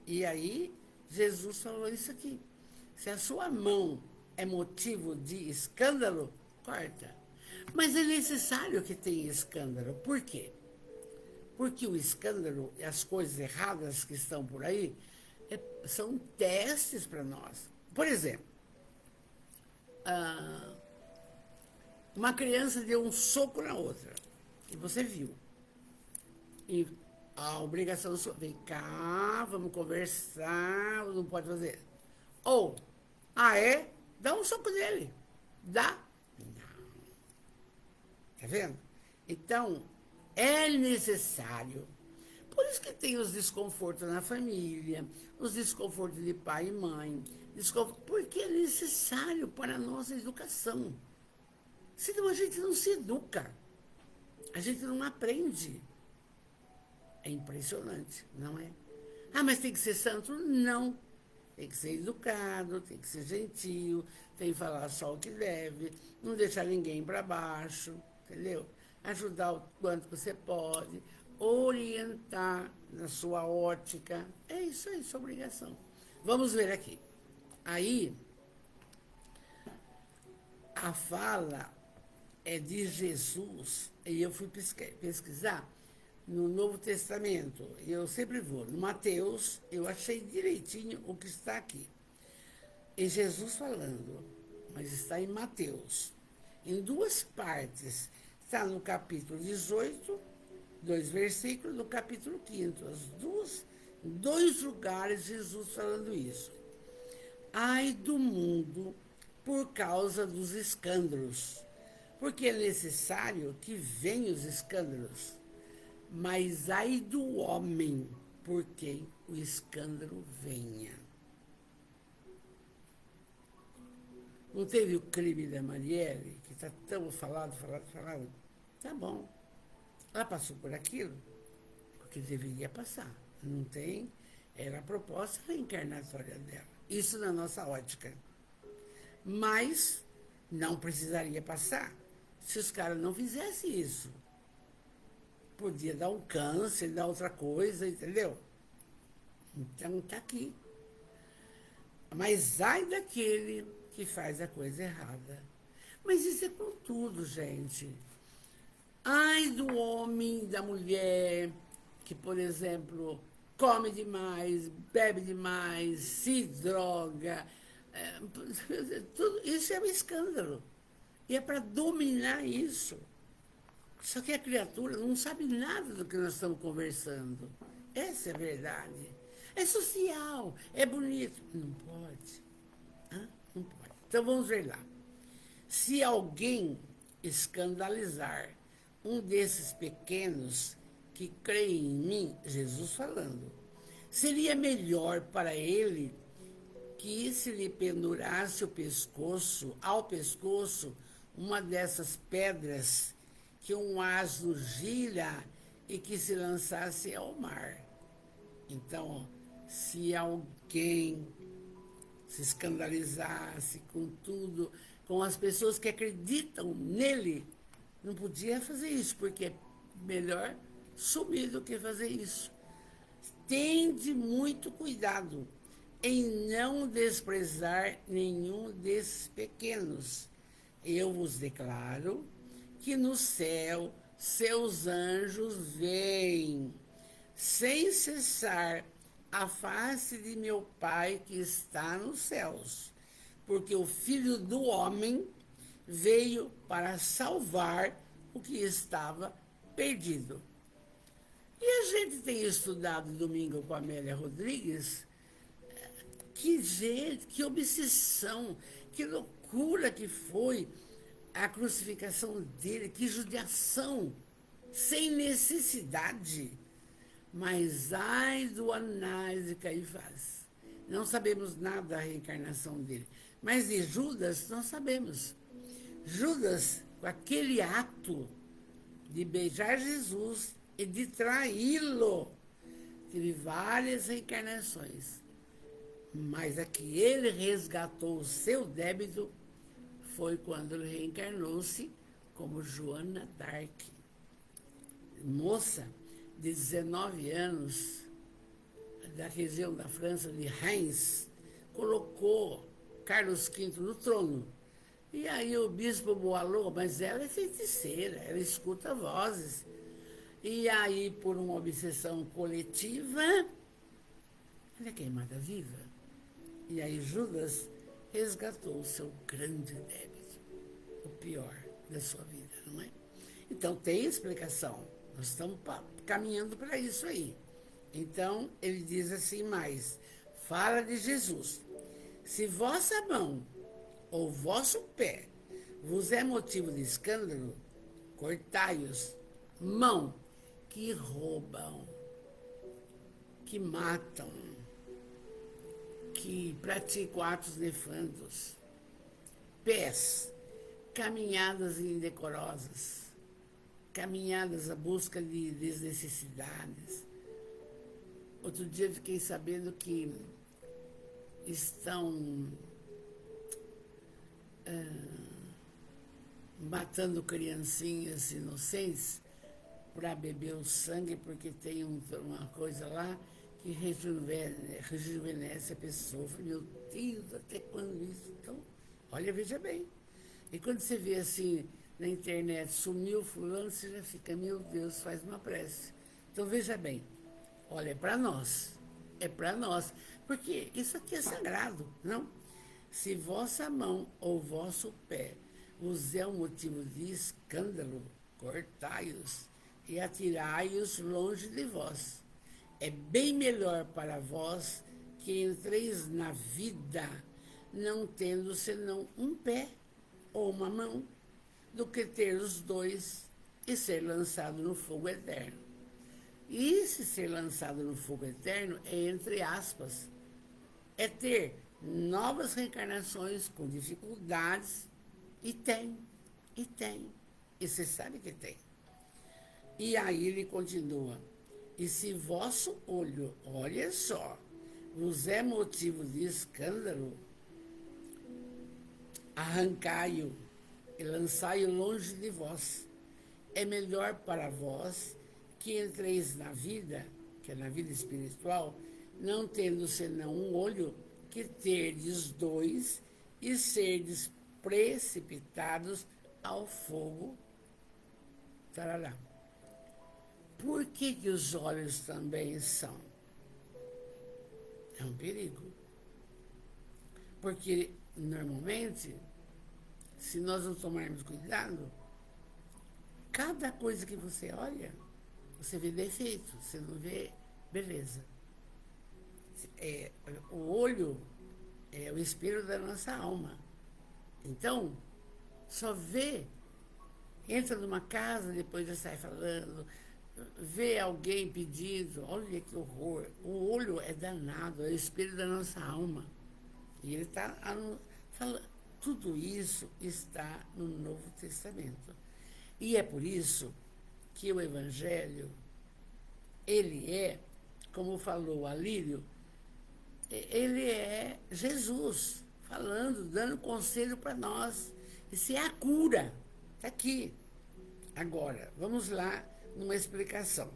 E aí, Jesus falou isso aqui. Se a sua mão é motivo de escândalo, corta. Mas é necessário que tenha escândalo. Por quê? Porque o escândalo e as coisas erradas que estão por aí são testes para nós. Por exemplo, uma criança deu um soco na outra, e você viu. E a obrigação sua, vem cá, vamos conversar, não pode fazer. Ou, dá um soco nele. Dá? Não. Tá vendo? Então, é necessário. Por isso que tem os desconfortos na família, os desconfortos de pai e mãe, porque é necessário para a nossa educação. Senão a gente não se educa, a gente não aprende. É impressionante, não é? Mas tem que ser santo? Não. Tem que ser educado, tem que ser gentil, tem que falar só o que deve, não deixar ninguém para baixo, entendeu? Ajudar o quanto você pode, orientar na sua ótica. É isso aí, sua obrigação. Vamos ver aqui. Aí, a fala é de Jesus, e eu fui pesquisar no Novo Testamento, e eu sempre vou. No Mateus, eu achei direitinho o que está aqui. E Jesus falando, mas está em Mateus, em duas partes. Está no capítulo 18, 2 versículos, no capítulo 5, em dois lugares, Jesus falando isso. Ai do mundo por causa dos escândalos, porque é necessário que venham os escândalos. Mas ai do homem por quem o escândalo venha. Não teve o crime da Marielle, que está tão falado. Tá bom. Ela passou por aquilo, porque deveria passar. Não tem, era a proposta reencarnatória dela. Isso na nossa ótica. Mas não precisaria passar se os caras não fizessem isso. Podia dar um câncer, dar outra coisa, entendeu? Então tá aqui. Mas ai daquele que faz a coisa errada. Mas isso é com tudo, gente. Ai do homem, da mulher, que, por exemplo, come demais, bebe demais, se droga. Tudo isso é um escândalo. E é para dominar isso. Só que a criatura não sabe nada do que nós estamos conversando. Essa é a verdade. É social, é bonito. Não pode. Hã? Não pode. Então vamos ver lá. Se alguém escandalizar um desses pequenos que creem em mim, Jesus falando, seria melhor para ele que se lhe pendurasse ao pescoço, uma dessas pedras que um asno gira e que se lançasse ao mar. Então, se alguém se escandalizasse com tudo, com as pessoas que acreditam nele, não podia fazer isso, porque é melhor sumir do que fazer isso. Tende muito cuidado em não desprezar nenhum desses pequenos. Eu vos declaro que no céu seus anjos veem sem cessar a face de meu Pai que está nos céus, porque o Filho do Homem veio para salvar o que estava perdido. E a gente tem estudado domingo com a Amélia Rodrigues, que gente, que obsessão, que loucura que foi a crucificação dele, que judiação, sem necessidade. Mas ai do Anás e Caifás. Não sabemos nada da reencarnação dele. Mas de Judas, nós sabemos. Judas, com aquele ato de beijar Jesus e de traí-lo, teve várias reencarnações. Mas a que ele resgatou o seu débito foi quando ele reencarnou-se como Joana d'Arc, moça de 19 anos, da região da França, de Reims, colocou Carlos V no trono. E aí o bispo Boileau, mas ela é feiticeira, ela escuta vozes. E aí, por uma obsessão coletiva, ela é queimada viva. E aí Judas resgatou o seu grande débito, o pior da sua vida, não é? Então tem explicação. Nós estamos caminhando para isso aí. Então, ele diz assim mais, fala de Jesus. Se vossa mão ou vosso pé vos é motivo de escândalo, cortai-os. Mão que roubam, que matam, que praticam atos nefandos. Pés, caminhadas indecorosas, caminhadas à busca de desnecessidades. Outro dia fiquei sabendo que estão matando criancinhas inocentes para beber o sangue, porque tem uma coisa lá que rejuvenesce a pessoa. Eu falei, meu Deus, até quando isso? Então, olha, veja bem. E quando você vê assim na internet, sumiu fulano, você já fica, meu Deus, faz uma prece. Então, veja bem, olha, é para nós, porque isso aqui é sagrado, não? Se vossa mão ou vosso pé vos é um motivo de escândalo, cortai-os e atirai-os longe de vós. É bem melhor para vós que entreis na vida não tendo senão um pé ou uma mão, do que ter os dois e ser lançado no fogo eterno. E esse ser lançado no fogo eterno é entre aspas, é ter novas reencarnações com dificuldades, e tem. E você sabe que tem. E aí ele continua, e se vosso olho, olha só, vos é motivo de escândalo, arrancai-o e lançai-o longe de vós. É melhor para vós que entreis na vida, que é na vida espiritual, não tendo senão um olho, que terdes dois e serdes precipitados ao fogo. Tarará. Por que os olhos também são? É um perigo. Porque, normalmente, se nós não tomarmos cuidado, cada coisa que você olha, você vê defeito, você não vê Beleza. É, o olho é o espelho da nossa alma. Então, só vê, entra numa casa, depois já sai falando, vê alguém pedindo, olha que horror. O olho é danado, é o espelho da nossa alma. E ele está falando. Tudo isso está no Novo Testamento. E é por isso que o Evangelho, ele é, como falou Alírio, ele é Jesus falando, dando conselho para nós. Isso é a cura. Está aqui. Agora, vamos lá numa explicação.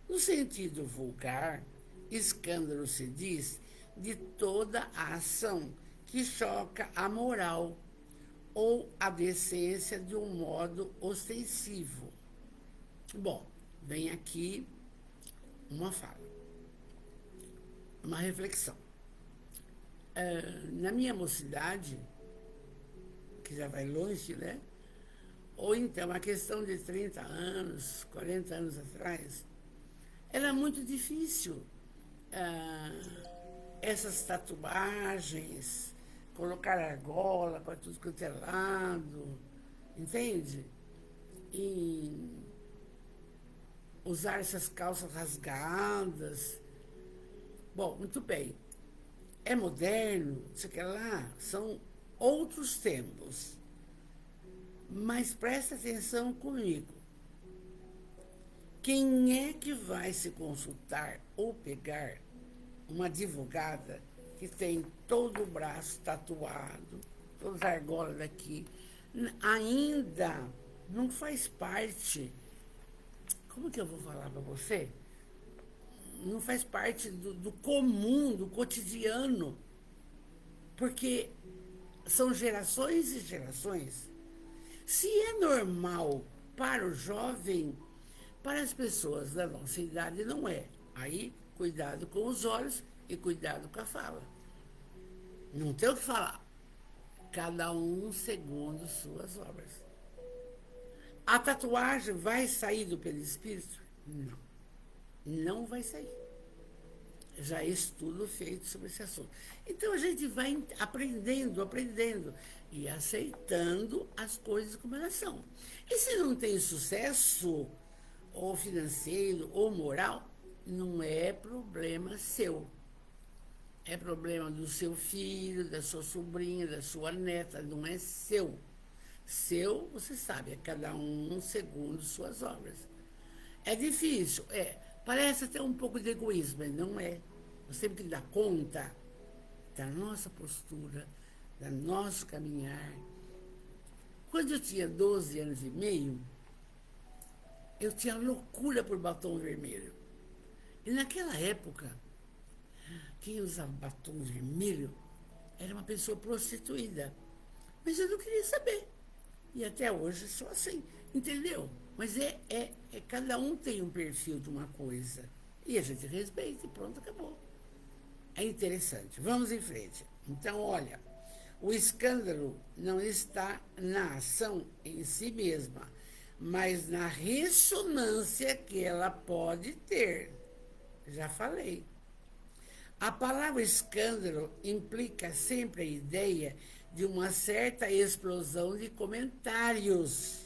No sentido vulgar, escândalo se diz de toda a ação que choca a moral ou a decência de um modo ostensivo. Bom, vem aqui uma fala, uma reflexão. Na minha mocidade, que já vai longe, né? Ou então a questão de 30 anos, 40 anos atrás, era muito difícil essas tatuagens, colocar argola para tudo quanto é lado, entende? E usar essas calças rasgadas. Bom, muito bem. É moderno, sei que lá, são outros tempos. Mas presta atenção comigo. Quem é que vai se consultar ou pegar uma advogada que tem todo o braço tatuado, todas as argolas daqui, ainda não faz parte, como que eu vou falar para você? Não faz parte do comum, do cotidiano, porque são gerações e gerações. Se é normal para o jovem, para as pessoas da nossa idade não é. Aí, cuidado com os olhos e cuidado com a fala. Não tem o que falar. Cada um segundo suas obras. A tatuagem vai sair do perispírito? Não. Não vai sair. Já é estudo feito sobre esse assunto. Então a gente vai aprendendo e aceitando as coisas como elas são. E se não tem sucesso, ou financeiro, ou moral, não é problema seu. É problema do seu filho, da sua sobrinha, da sua neta, não é seu. Seu, você sabe, é cada um segundo suas obras. É difícil, é. Parece até um pouco de egoísmo, mas não é. Nós temos que dar conta da nossa postura, do nosso caminhar. Quando eu tinha 12 anos e meio, eu tinha loucura por batom vermelho. E naquela época, quem usava batom vermelho era uma pessoa prostituída. Mas eu não queria saber. E até hoje sou assim, entendeu? Mas cada um tem um perfil de uma coisa. E a gente respeita e pronto, acabou. É interessante. Vamos em frente. Então, olha, o escândalo não está na ação em si mesma, mas na ressonância que ela pode ter. Já falei. A palavra escândalo implica sempre a ideia de uma certa explosão de comentários.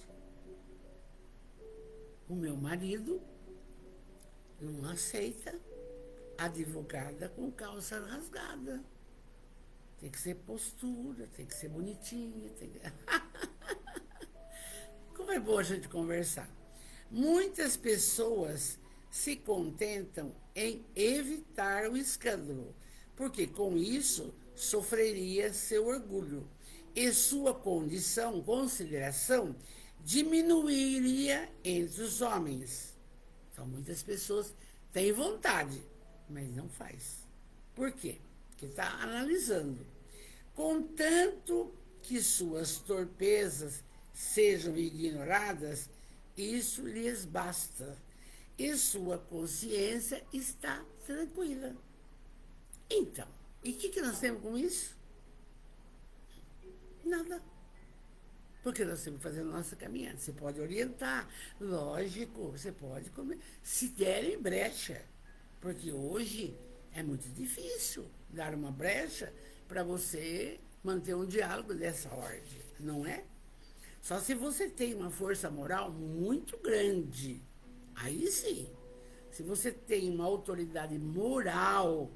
O meu marido não aceita advogada com calça rasgada. Tem que ser postura, tem que ser bonitinha. Como é bom a gente conversar. Muitas pessoas se contentam em evitar o escândalo, porque com isso sofreria seu orgulho e sua consideração diminuiria entre os homens. Então, muitas pessoas têm vontade, mas não faz. Por quê? Porque está analisando. Contanto que suas torpezas sejam ignoradas, isso lhes basta. E sua consciência está tranquila. Então, e o que nós temos com isso? Nada. Porque nós temos que fazer a nossa caminhada. Você pode orientar, lógico, você pode comer. Se derem brecha. Porque hoje é muito difícil dar uma brecha para você manter um diálogo dessa ordem, não é? Só se você tem uma força moral muito grande. Aí sim. Se você tem uma autoridade moral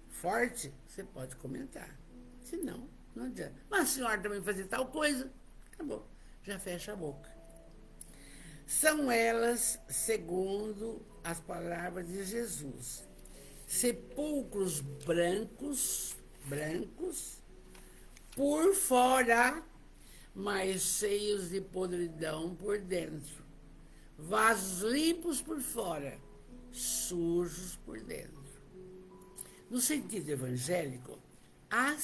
forte, você pode comentar. Se não, não adianta. Mas a senhora também fazer tal coisa, acabou. Já fecha a boca. São elas, segundo as palavras de Jesus, sepulcros brancos, por fora, mas cheios de podridão por dentro. Vasos limpos por fora, sujos por dentro. No sentido evangélico, a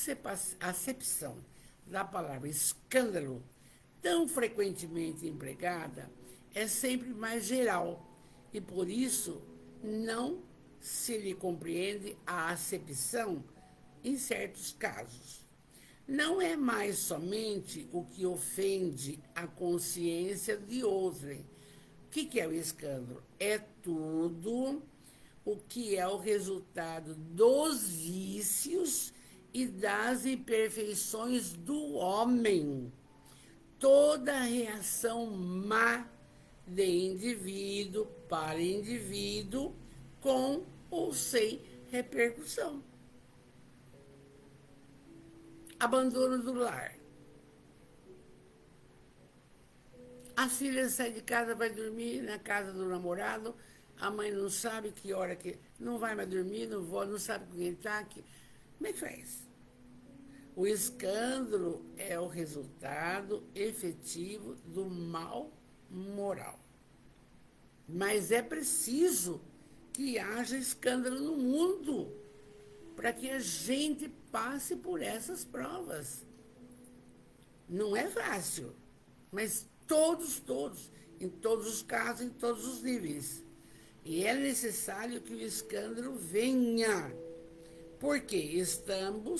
acepção da palavra escândalo, tão frequentemente empregada, é sempre mais geral e, por isso, não se lhe compreende a acepção em certos casos. Não é mais somente o que ofende a consciência de outrem. O que é o escândalo? É tudo o que é o resultado dos vícios e das imperfeições do homem. Toda reação má de indivíduo para indivíduo, com ou sem repercussão. Abandono do lar. A filha sai de casa, vai dormir na casa do namorado, a mãe não sabe que hora que... Não vai mais dormir, não sabe com quem está. Como é que faz? O escândalo é o resultado efetivo do mal moral. Mas é preciso que haja escândalo no mundo para que a gente passe por essas provas. Não é fácil, mas todos, em todos os casos, em todos os níveis. E é necessário que o escândalo venha, porque estando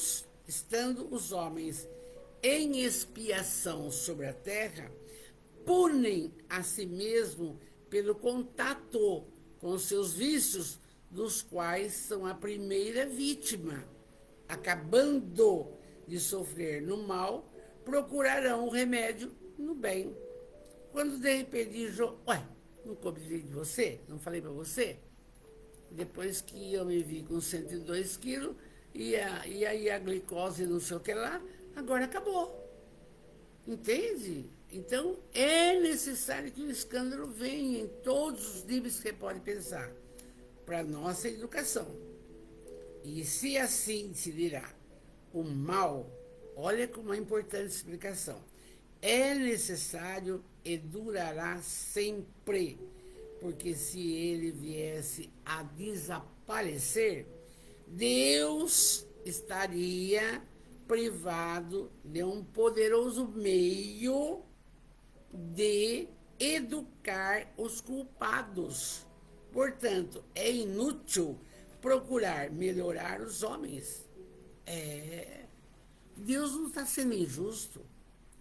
os homens em expiação sobre a terra, punem a si mesmo pelo contato com seus vícios, dos quais são a primeira vítima. Acabando de sofrer no mal, procurarão o remédio no bem. Quando de repente dizem, ué, não cobrei de você? Não falei para você? Depois que eu me vi com 102 quilos, e aí a glicose não sei o que lá, agora acabou. Entende? Então, é necessário que o escândalo venha em todos os níveis que você pode pensar, para a nossa educação. E se assim se dirá, o mal, olha como é importante a explicação, é necessário e durará sempre, porque se ele viesse a desaparecer, Deus estaria privado de um poderoso meio de educar os culpados. Portanto, é inútil procurar melhorar os homens. Deus não está sendo injusto.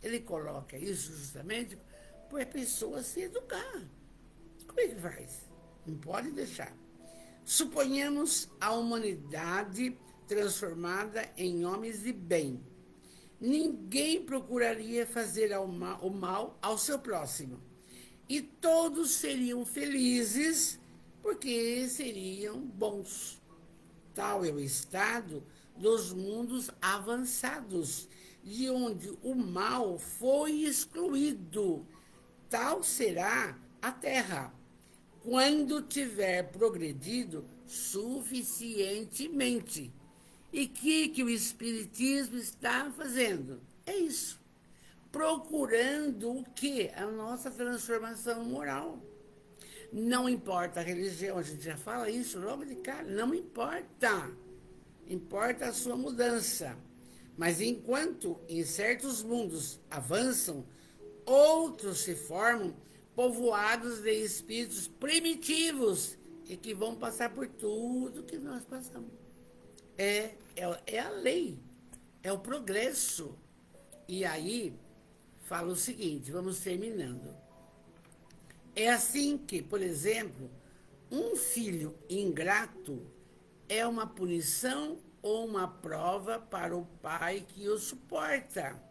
Ele coloca isso justamente para a pessoa se educar. Como é que faz? Não pode deixar. Suponhamos a humanidade transformada em homens de bem. Ninguém procuraria fazer o mal ao seu próximo. E todos seriam felizes porque seriam bons. Tal é o estado dos mundos avançados, de onde o mal foi excluído. Tal será a Terra, quando tiver progredido suficientemente. E que o Espiritismo está fazendo? É isso. Procurando o quê? A nossa transformação moral. Não importa a religião, a gente já fala isso logo de cara, não importa. Importa a sua mudança. Mas enquanto em certos mundos avançam, outros se formam povoados de espíritos primitivos e que vão passar por tudo que nós passamos. É a lei, é o progresso. E aí, fala o seguinte, vamos terminando. É assim que, por exemplo, Um filho ingrato é uma punição ou uma prova para o pai que o suporta.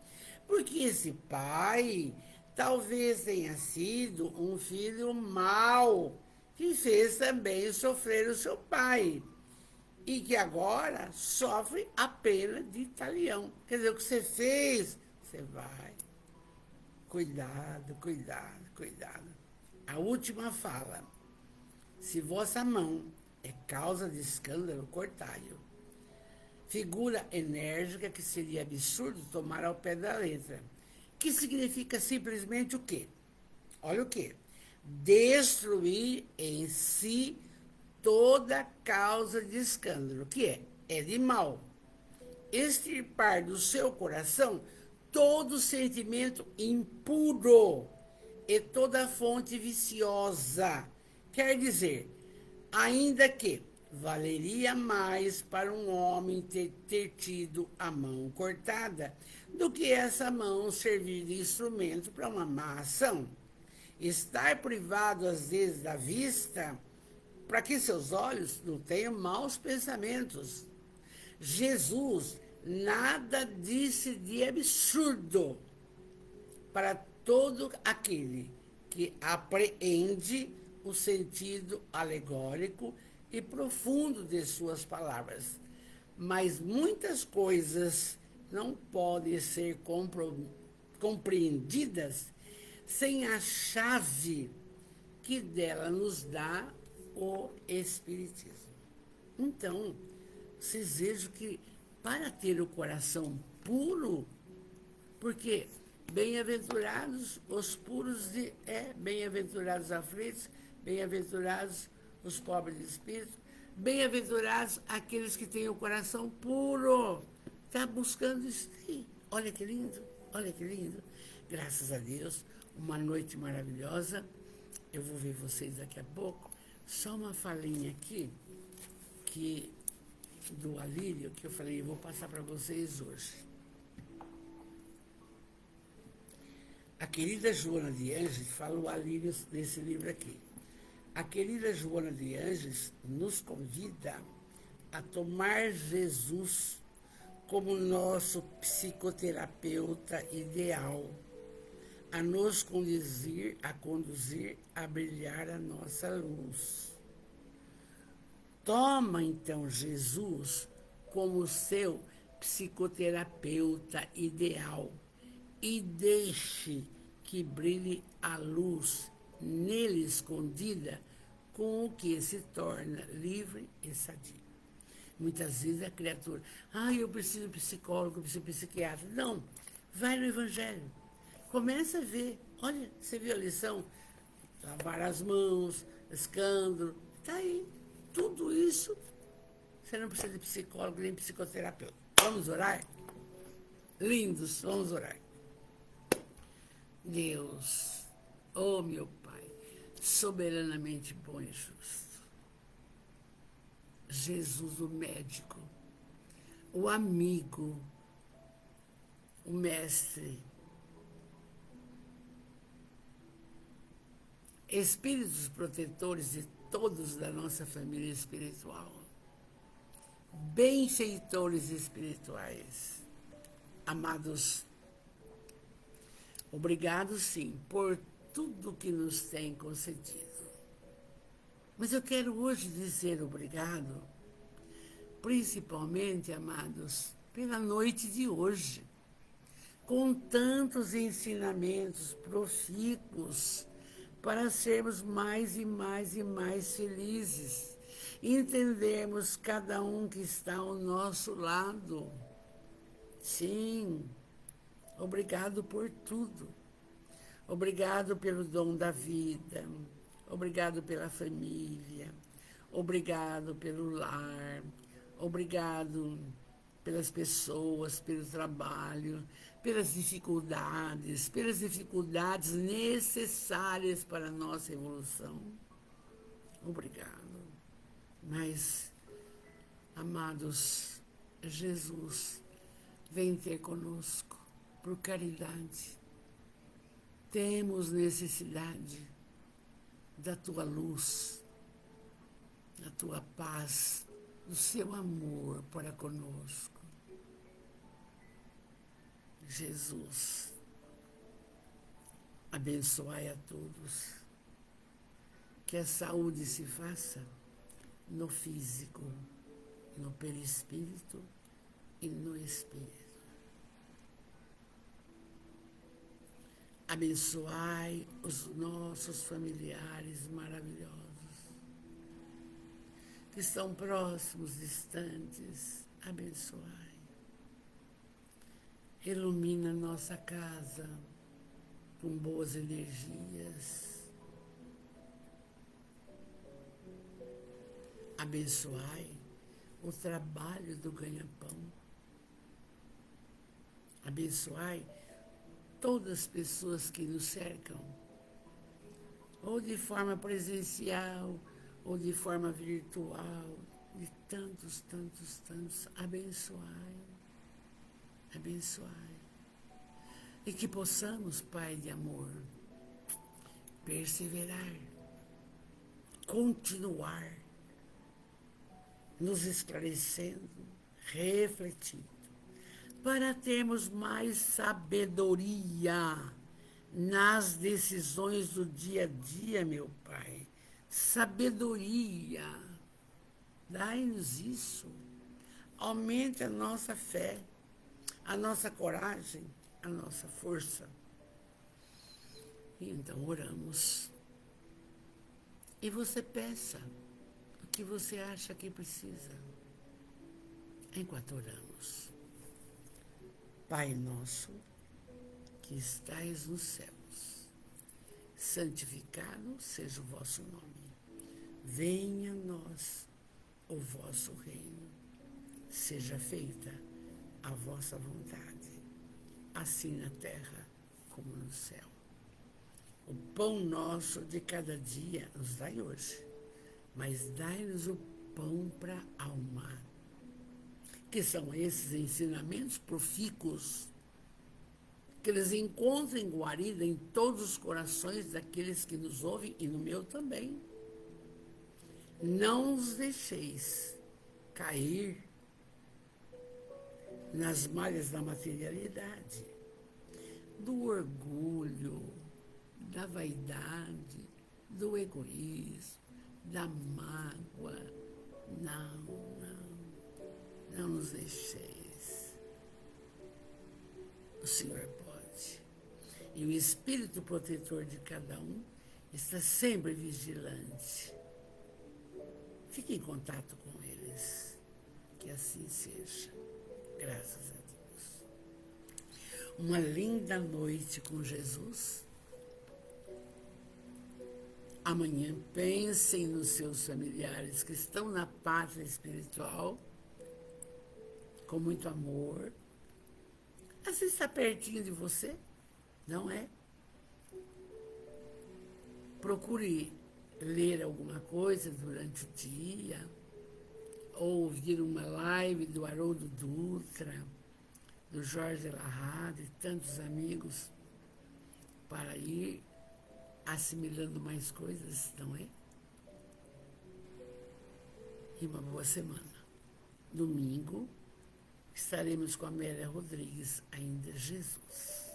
Porque esse pai talvez tenha sido um filho mau, que fez também sofrer o seu pai. E que agora sofre a pena de talião. Quer dizer, o que você fez, você vai. Cuidado, cuidado, cuidado. A última fala. Se vossa mão é causa de escândalo, cortai-o. Figura enérgica que seria absurdo tomar ao pé da letra. Que significa simplesmente o quê? Olha o quê? Destruir em si toda causa de escândalo, que é de mal. Extirpar do seu coração todo sentimento impuro e toda fonte viciosa. Quer dizer, ainda que valeria mais para um homem ter tido a mão cortada do que essa mão servir de instrumento para uma má ação. Estar privado, às vezes, da vista, para que seus olhos não tenham maus pensamentos. Jesus nada disse de absurdo para todo aquele que apreende o sentido alegórico e profundo de suas palavras. Mas muitas coisas não podem ser compreendidas sem a chave que dela nos dá o Espiritismo. Então, vocês vejam que para ter o coração puro, porque bem-aventurados os puros bem-aventurados os aflitos, bem-aventurados os pobres de espírito, bem-aventurados aqueles que têm o coração puro. Está buscando isso aí. Olha que lindo, olha que lindo. Graças a Deus, uma noite maravilhosa. Eu vou ver vocês daqui a pouco. Só uma falinha aqui, que do Alírio, que eu falei, eu vou passar para vocês hoje. A querida Joana de Ângeles, fala o Alírio desse livro aqui. A querida Joana de Ângeles nos convida a tomar Jesus como nosso psicoterapeuta ideal, a nos conduzir, a brilhar a nossa luz. Toma, então, Jesus como seu psicoterapeuta ideal e deixe que brilhe a luz nele escondida, com o que se torna livre e sadio. Muitas vezes a criatura, eu preciso de psicólogo, eu preciso de psiquiatra. Não, vai no Evangelho. Começa a ver. Olha, você viu a lição? Lavar as mãos, escândalo, está aí. Tudo isso, você não precisa de psicólogo nem psicoterapeuta. Vamos orar? Lindos, vamos orar. Deus, oh meu Pai, soberanamente bom e justo. Jesus, o médico, o amigo, o mestre, espíritos protetores de todos da nossa família espiritual, benfeitores espirituais, amados, obrigado sim por tudo que nos tem concedido. Mas eu quero hoje dizer obrigado, principalmente, amados, pela noite de hoje, com tantos ensinamentos profícuos, para sermos mais e mais e mais felizes, entendermos cada um que está ao nosso lado. Sim, obrigado por tudo. Obrigado pelo dom da vida, obrigado pela família, obrigado pelo lar, obrigado pelas pessoas, pelo trabalho, pelas dificuldades necessárias para a nossa evolução. Obrigado. Mas, amados, Jesus vem ter conosco por caridade. Temos necessidade da tua luz, a tua paz, o seu amor para conosco. Jesus, abençoai a todos, que a saúde se faça no físico, no perispírito e no espírito. Abençoai os nossos familiares maravilhosos, que estão próximos, distantes. Abençoai. Ilumina nossa casa com boas energias. Abençoai o trabalho do ganha-pão. Abençoai todas as pessoas que nos cercam, ou de forma presencial, ou de forma virtual, de tantos, tantos, tantos. Abençoai, abençoai. E que possamos, Pai de amor, perseverar, continuar, nos esclarecendo, refletindo, para termos mais sabedoria nas decisões do dia a dia, meu Pai. Sabedoria. Dai-nos isso. Aumente a nossa fé, a nossa coragem, a nossa força. E então oramos. E você peça o que você acha que precisa, enquanto oramos. Pai nosso, que estais nos céus, santificado seja o vosso nome. Venha a nós o vosso reino. Seja feita a vossa vontade, assim na terra como no céu. O pão nosso de cada dia nos dai hoje, mas dai-nos o pão para a alma, que são esses ensinamentos profícuos, que eles encontrem guarida em todos os corações daqueles que nos ouvem, e no meu também. Não os deixeis cair nas malhas da materialidade, do orgulho, da vaidade, do egoísmo, da mágoa. Não nos deixeis. O Senhor pode. E o Espírito protetor de cada um está sempre vigilante. Fique em contato com eles. Que assim seja. Graças a Deus. Uma linda noite com Jesus. Amanhã pensem nos seus familiares que estão na pátria espiritual, com muito amor. Assim está pertinho de você, não é? Procure ler alguma coisa durante o dia, ou ouvir uma live do Haroldo Dutra, do Jorge Larrado e tantos amigos, para ir assimilando mais coisas, não é? E uma boa semana. Domingo, estaremos com a Amélia Rodrigues, ainda Jesus.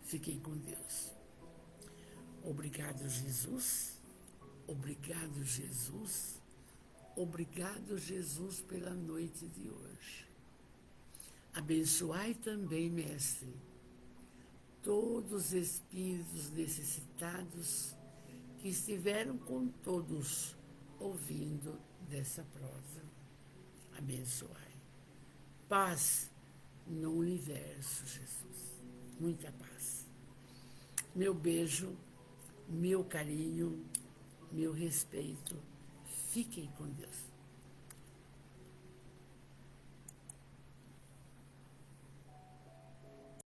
Fiquem com Deus. Obrigado, Jesus. Obrigado, Jesus. Obrigado, Jesus, pela noite de hoje. Abençoai também, Mestre, todos os espíritos necessitados que estiveram com todos ouvindo dessa prosa. Abençoai. Paz no universo, Jesus. Muita paz. Meu beijo, meu carinho, meu respeito. Fiquem com Deus.